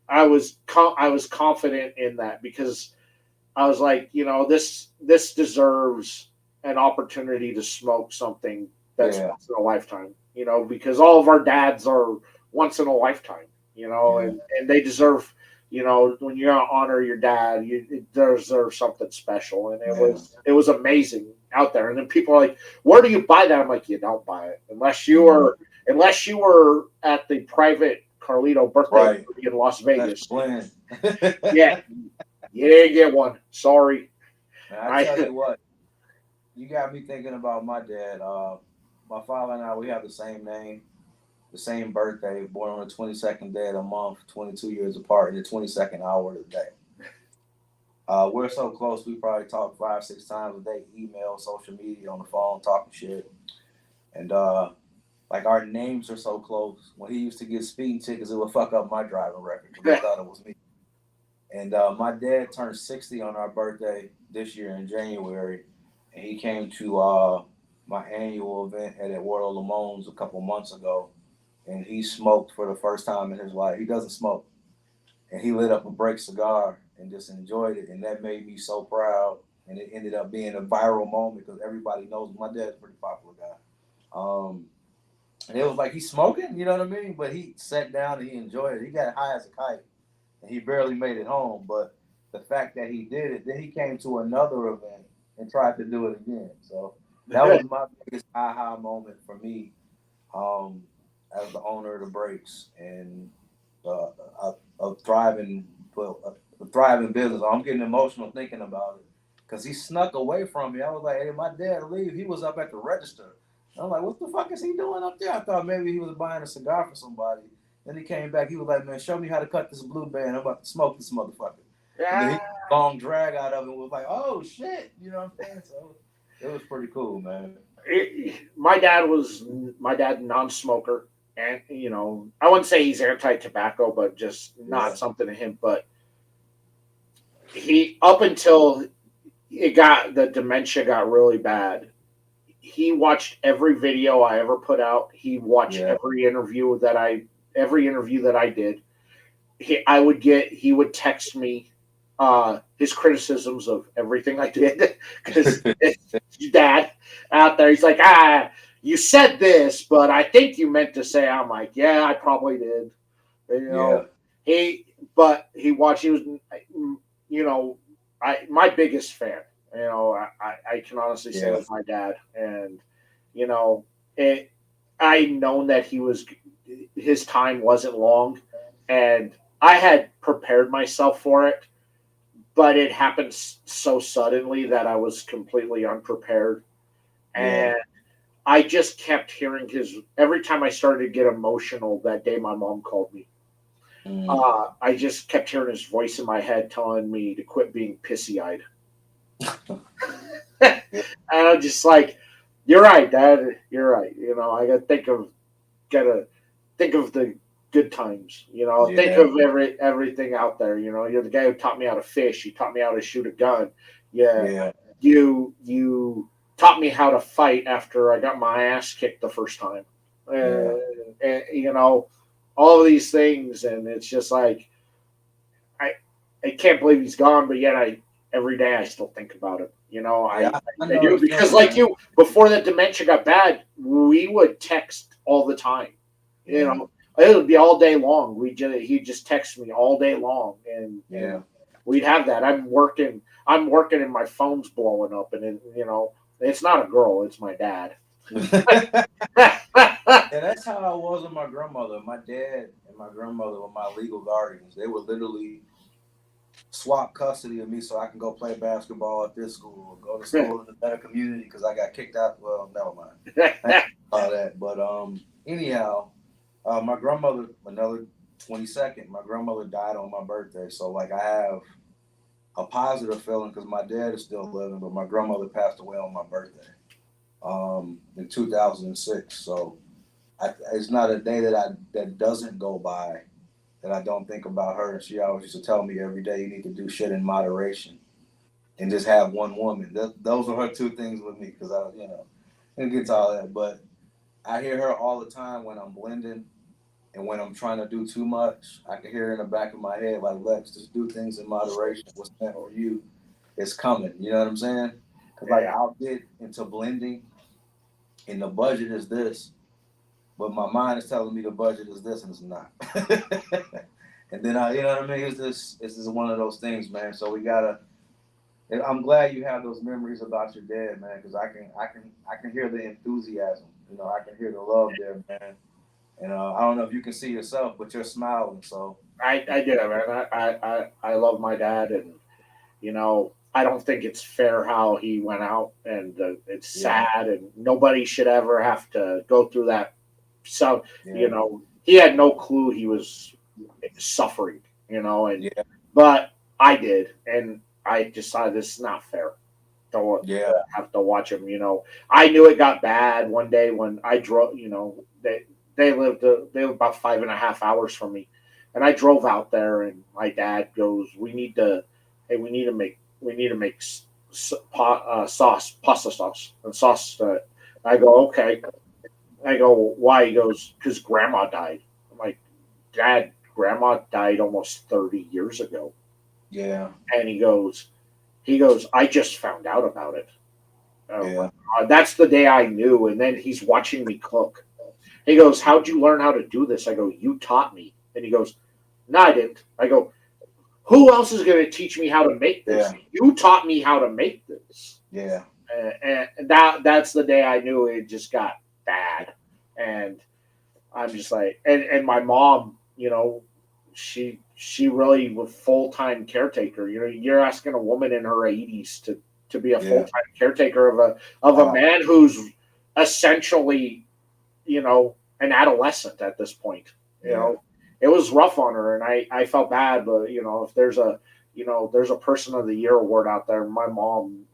I was confident in that, because I was like, you know, this deserves an opportunity to smoke something that's once in a lifetime, you know, because all of our dads are once in a lifetime, you know, and they deserve, when you honor your dad, it deserves something special, and Yeah. it was amazing out there. And then people are like, "Where do you buy that?" I'm like, "You don't buy it unless you were at the private Carlito birthday Right. party in Las That's Vegas. the plan. Yeah, you didn't get one. Sorry." Man, I tell you what, you got me thinking about my dad. My father and I, we have the same name, the same birthday, born on the 22nd day of the month, 22 years apart, in the 22nd hour of the day. We're so close, we probably talk 5, 6 times a day, email, social media, on the phone, talking shit. And like our names are so close. When he used to get speeding tickets, it would fuck up my driving record because he thought it was me. And my dad turned 60 on our birthday this year in January, and he came to my annual event at Eduardo Lamone's a couple months ago, and he smoked for the first time in his life. He doesn't smoke, and he lit up a break cigar and just enjoyed it, and that made me so proud. And it ended up being a viral moment because everybody knows my dad's a pretty popular guy. And it was like he's smoking, you know what I mean? But he sat down and he enjoyed it. He got high as a kite, and he barely made it home. But the fact that he did it, then he came to another event and tried to do it again. So that was my biggest aha moment for me, um, as the owner of the breaks and uh, a thriving, a thriving business. I'm getting emotional thinking about it because he snuck away from me. I was like, "Hey, my dad leave. He was up at the register." I'm like, "What the fuck is he doing up there?" I thought maybe he was buying a cigar for somebody. Then he came back. He was like, "Man, show me how to cut this blue band. I'm about to smoke this motherfucker." And then he long drag out of it, was like, "Oh shit," you know what I'm saying? So it was pretty cool, man. My dad non-smoker, and I wouldn't say he's anti-tobacco, but just not Yeah, something to him. But he, up until the dementia got really bad, he watched every video I ever put out. He watched yeah, every interview that I did. He would text me his criticisms of everything I did because dad out there, he's like, you said this, but I think you meant to say. I'm like, yeah, I probably did. yeah, He but he watched. He was, my biggest fan. I can honestly say yeah, was my dad, and you know, it. I known that his time wasn't long, and I had prepared myself for it, but it happened so suddenly that I was completely unprepared, yeah. and I just kept hearing every time I started to get emotional. That day my mom called me. Mm. I just kept hearing his voice in my head telling me to quit being pissy-eyed. And Yeah, I'm just like, "You're right, Dad. You're right. I gotta think of the good times. Think yeah, of everything out there. You're the guy who taught me how to fish. You taught me how to shoot a gun. Yeah, yeah, you taught me how to fight after I got my ass kicked the first time. yeah, And all of these things, and it's just like I I can't believe he's gone, but yet every day I still think about it. yeah. I I know do the because, feeling, like man. you, before the dementia got bad, we would text all the time. You Yeah, know, it would be all day long. He'd just text me all day long, and yeah. we'd have that. I'm working, and my phone's blowing up, and it's not a girl, it's my dad. Yeah, that's how I was with my grandmother. My dad and my grandmother were my legal guardians. They would literally swap custody of me so I can go play basketball at this school, or go to school in the better community because I got kicked out. Well, never mind. I ain't all that. But anyhow, my grandmother, another 22nd, my grandmother died on my birthday. So like I have a positive feeling because my dad is still living, but my grandmother passed away on my birthday in 2006. So it's not a day that doesn't go by that I don't think about her. And she always used to tell me every day you need to do shit in moderation and just have one woman. Those are her two things with me because and get to all that. But I hear her all the time when I'm blending and when I'm trying to do too much. I can hear her in the back of my head like, Lex, just do things in moderation. What's meant for you is coming. You know what I'm saying? Because like Yeah. I'll get into blending and the budget is this, but my mind is telling me the budget is this and it's not. And then you know what I mean? This is one of those things, man. So we gotta. And I'm glad you have those memories about your dad, man, because I can hear the enthusiasm. You know, I can hear the love there, man. And I don't know if you can see yourself, but you're smiling. So I do, man. I love my dad, and I don't think it's fair how he went out, and it's yeah, sad, and nobody should ever have to go through that. So, yeah, he had no clue he was suffering, and yeah, but I did, and I decided this is not fair. Don't yeah, have to watch him. I knew it got bad one day when I drove. They lived about 5.5 hours from me, and I drove out there, and my dad goes, hey, we need to make sauce, pasta sauce, and sauce." I go, "Okay." I go, "Why?" He goes, "Because Grandma died." I'm like, "Dad, Grandma died almost 30 years ago," yeah, and he goes, "I just found out about it." Oh my yeah, God, that's the day I knew. And then he's watching me cook. He goes, "How'd you learn how to do this?" I go, "You taught me." And he goes, "No, I didn't." I go, "Who else is going to teach me how to make this? yeah, You taught me how to make this." yeah, And that's the day I knew it just got bad. And I'm just like, and my mom, she really was full time caretaker. You're asking a woman in her 80s to be a full yeah. time caretaker of a Wow. man who's essentially, an adolescent at this point. You Yeah, know, it was rough on her, and I felt bad. But if there's a person of the year award out there, my mom,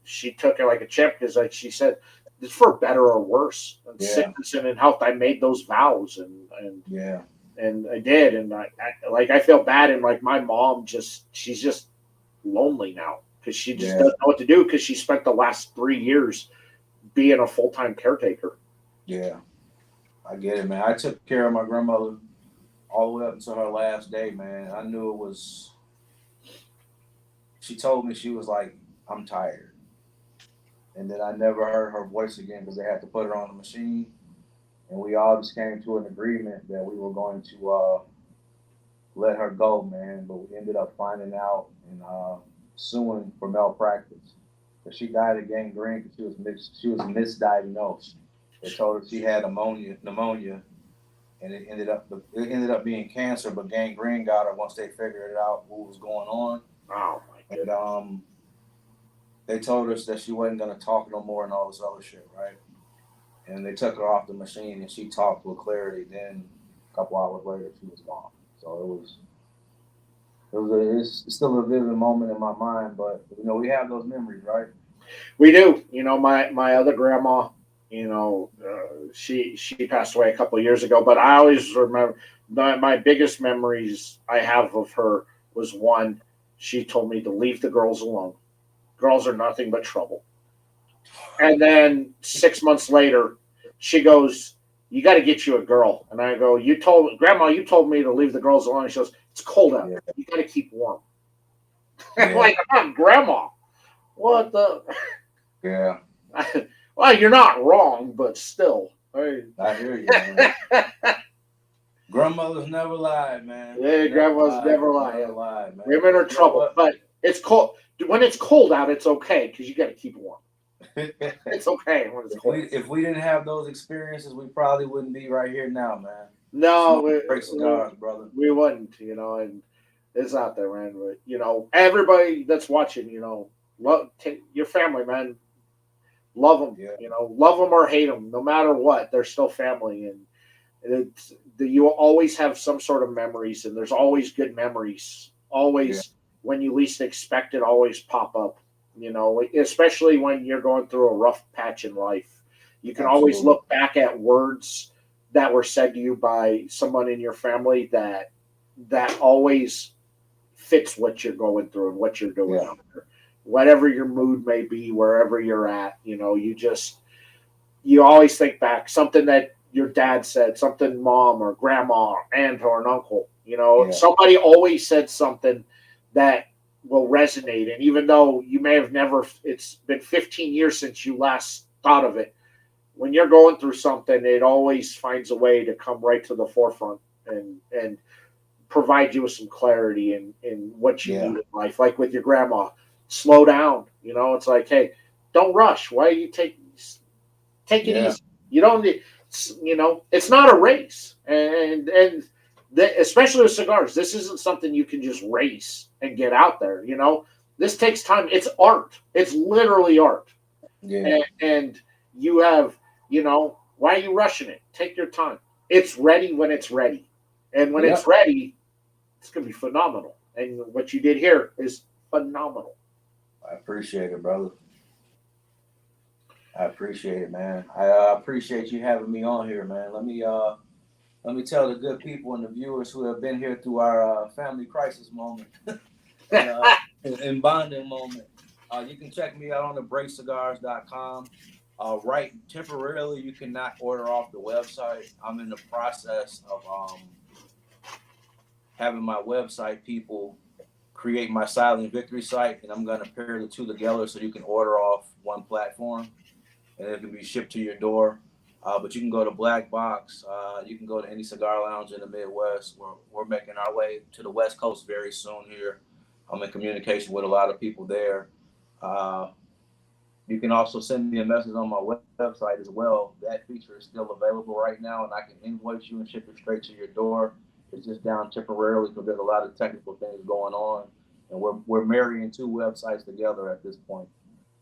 she took it like a champ because, like she said, it's for better or worse, and yeah, sickness and in health. I made those vows, yeah, and I did, and I feel bad, and like my mom she's just lonely now because she just yeah, doesn't know what to do because she spent the last 3 years being a full time caretaker. yeah. I get it, man. I took care of my grandmother all the way up until her last day, man. I knew it was. She told me she was like, "I'm tired," and then I never heard her voice again because they had to put her on the machine, and we all just came to an agreement that we were going to let her go, man. But we ended up finding out and suing for malpractice. But she died of gangrene because she was misdiagnosed. They told her she had pneumonia, and it ended up being cancer. But gangrene got her once they figured out what was going on, Oh my and goodness! they told us that she wasn't gonna talk no more and all this other shit, right? And they took her off the machine, and she talked with clarity. Then a couple hours later, she was gone. So it's still a vivid moment in my mind, but we have those memories, right? We do. My other grandma. She passed away a couple of years ago, but I always remember my biggest memories I have of her was one. She told me to leave the girls alone. Girls are nothing but trouble. And then 6 months later, she goes, "You got to get you a girl." And I go, Grandma, you told me to leave the girls alone." She goes, "It's cold out Yeah, there. You got to keep warm." I'm yeah, like, "I'm Grandma. What the?" yeah. Well, you're not wrong, but still. I hear you, man. Grandmothers never lied, man. Yeah, Never grandmas lied. never lie. Never lied, man. Women are You know trouble, what? but it's cold. When it's cold out, it's okay because you got to keep warm. if It's okay when it's we cold. if we didn't have those experiences, we probably wouldn't be right here now, man. No, Smoking great cigars, brother. we wouldn't, and it's out there, man. But everybody that's watching, love your family, man. Love them, Yeah, love them or hate them, no matter what. They're still family, and you will always have some sort of memories, and there's always good memories. yeah, Always when you least expect it, always pop up. Especially when you're going through a rough patch in life, you can always absolutely. look back at words that were said to you by someone in your family that always fits what you're going through and what you're doing Yeah, out there. Whatever your mood may be, wherever you're at, you always think back something that your dad said, something mom or grandma or aunt or an uncle. yeah, Somebody always said something that will resonate. And even though you may have never, it's been 15 years since you last thought of it, when you're going through something, it always finds a way to come right to the forefront. And provide you with some clarity in what you Yeah. need in life. Like with your grandma, slow down. It's like, hey, don't rush. Why you take it Yeah. easy? You don't need, it's not a race, and especially with cigars, this isn't something you can just race and get out there. This takes time. It's art. It's literally art, Yeah. and you have, why are you rushing it? Take your time. It's ready when it's ready, and when it's Yep. ready, it's gonna be phenomenal. And what you did here is phenomenal. I appreciate it, brother. I appreciate it, man. I appreciate you having me on here, man. Let me tell the good people and the viewers who have been here through our family crisis moment and, and bonding moment. You can check me out on the breakcigars.com. Right, temporarily, you cannot order off the website. I'm in the process of having my website people create my silent victory site, and I'm going to pair the two together so you can order off one platform, and it can be shipped to your door. But you can go to Black Box. You can go to any cigar lounge in the Midwest. We're making our way to the West Coast very soon here. I'm in communication with a lot of people there. Uh, you can also send me a message on my website as well. That feature is still available right now, and I can invoice you and ship it straight to your door. It's just down temporarily because there's a lot of technical things going on, and we're marrying two websites together at this point.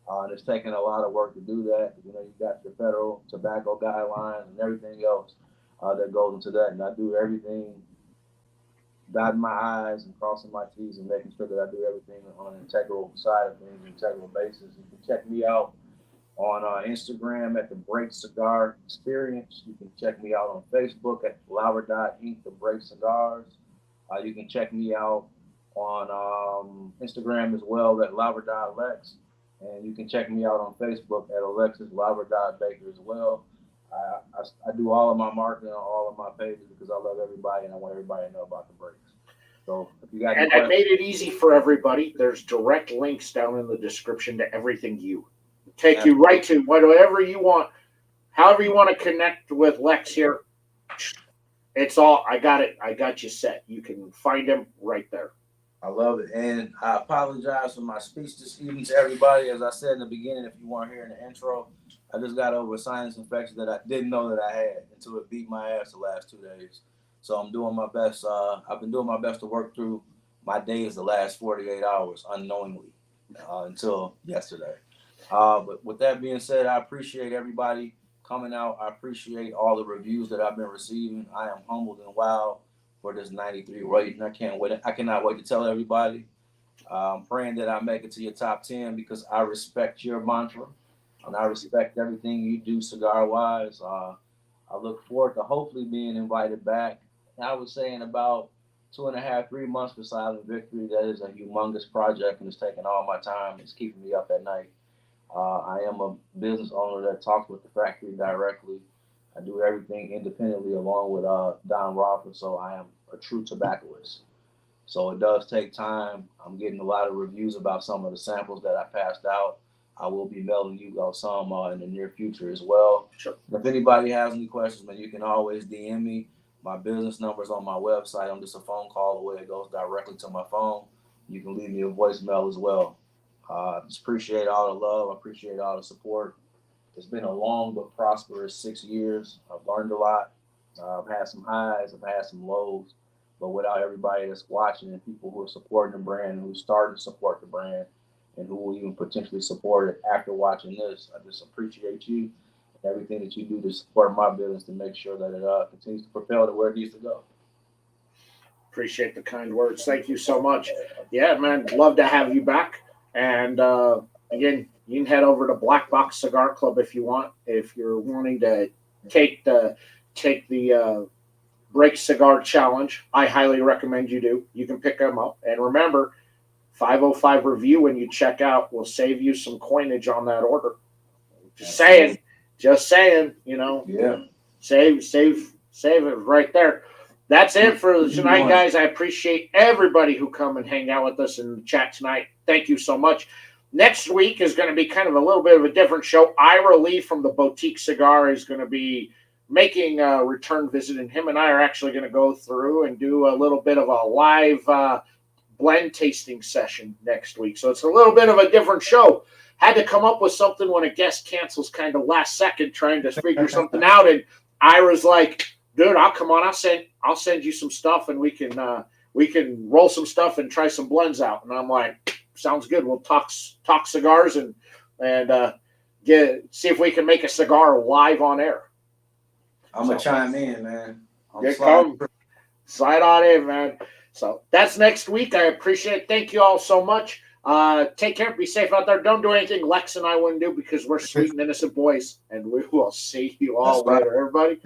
And it's taking a lot of work to do that. You got your federal tobacco guidelines and everything else that goes into that, and I do everything dotting my I's and crossing my T's and making sure that I do everything on an integral side of things, integral basis. You can check me out on Instagram at the Break Cigar Experience. You can check me out on Facebook at Verdad Inc. The Break Cigars. You can check me out on Instagram as well at Verdad Lex. And you can check me out on Facebook at Alexis Verdad Baker as well. I do all of my marketing on all of my pages because I love everybody and I want everybody to know about the breaks. So if you got any And I made it easy for everybody. There's direct links down in the description to everything you take you right to whatever you want, however you want to connect with Lex here. It's all I got it. I got you set. You can find him right there. I love it. And I apologize for my speech this evening to everybody. As I said in the beginning, if you weren't here in the intro, I just got over a sinus infection that I didn't know that I had until it beat my ass the last 2 days. So I'm doing my best. I've been doing my best to work through my days the last 48 hours unknowingly until yesterday. But with that being said, I appreciate everybody coming out. I appreciate all the reviews that I've been receiving. I am humbled and wowed for this 93 rating. I can't wait. I cannot wait to tell everybody. I'm praying that I make it to your top 10 because I respect your mantra and I respect everything you do cigar wise. I look forward to hopefully being invited back. I would say in about 2.5, 3 months for Silent Victory. That is a humongous project and it's taking all my time. It's keeping me up at night. I am a business owner that talks with the factory directly. I do everything independently along with Don Rothman, so I am a true tobaccoist. So it does take time. I'm getting a lot of reviews about some of the samples that I passed out. I will be mailing you some in the near future as well. Sure. If anybody has any questions, man, you can always DM me. My business number is on my website. I'm just a phone call away. It goes directly to my phone. You can leave me a voicemail as well. Just appreciate all the love. I appreciate all the support. It's been a long but prosperous 6 years. I've learned a lot. I've had some highs. I've had some lows. But without everybody that's watching and people who are supporting the brand and who started to support the brand and who will even potentially support it after watching this, I just appreciate you and everything that you do to support my business to make sure that it continues to propel to where it needs to go. Appreciate the kind words. Thank you so much. Yeah, man, love to have you back. And again, you can head over to Black Box Cigar Club if you want. If you're wanting to take the Break Cigar Challenge, I highly recommend you do. You can pick them up. And remember, 505 review when you check out will save you some coinage on that order. Just saying, Yeah. Save it right there. That's it for tonight, guys. I appreciate everybody who come and hang out with us in the chat tonight. Thank you so much. Next week is going to be kind of a little bit of a different show. Ira Lee from the Boutique Cigar is going to be making a return visit, and him and I are actually going to go through and do a little bit of a live blend tasting session next week. So it's a little bit of a different show. Had to come up with something when a guest cancels kind of last second, trying to figure something out. And Ira's like, dude, I'll come on. I'll send you some stuff, and we can roll some stuff and try some blends out. And I'm like, sounds good. We'll talk cigars and see if we can make a cigar live on air. I'm gonna chime in, man. Slide on in, man. So that's next week. I appreciate it. Thank you all so much. Take care. Be safe out there. Don't do anything Lex and I wouldn't do, because we're sweet and innocent boys. And we will see you all later, everybody.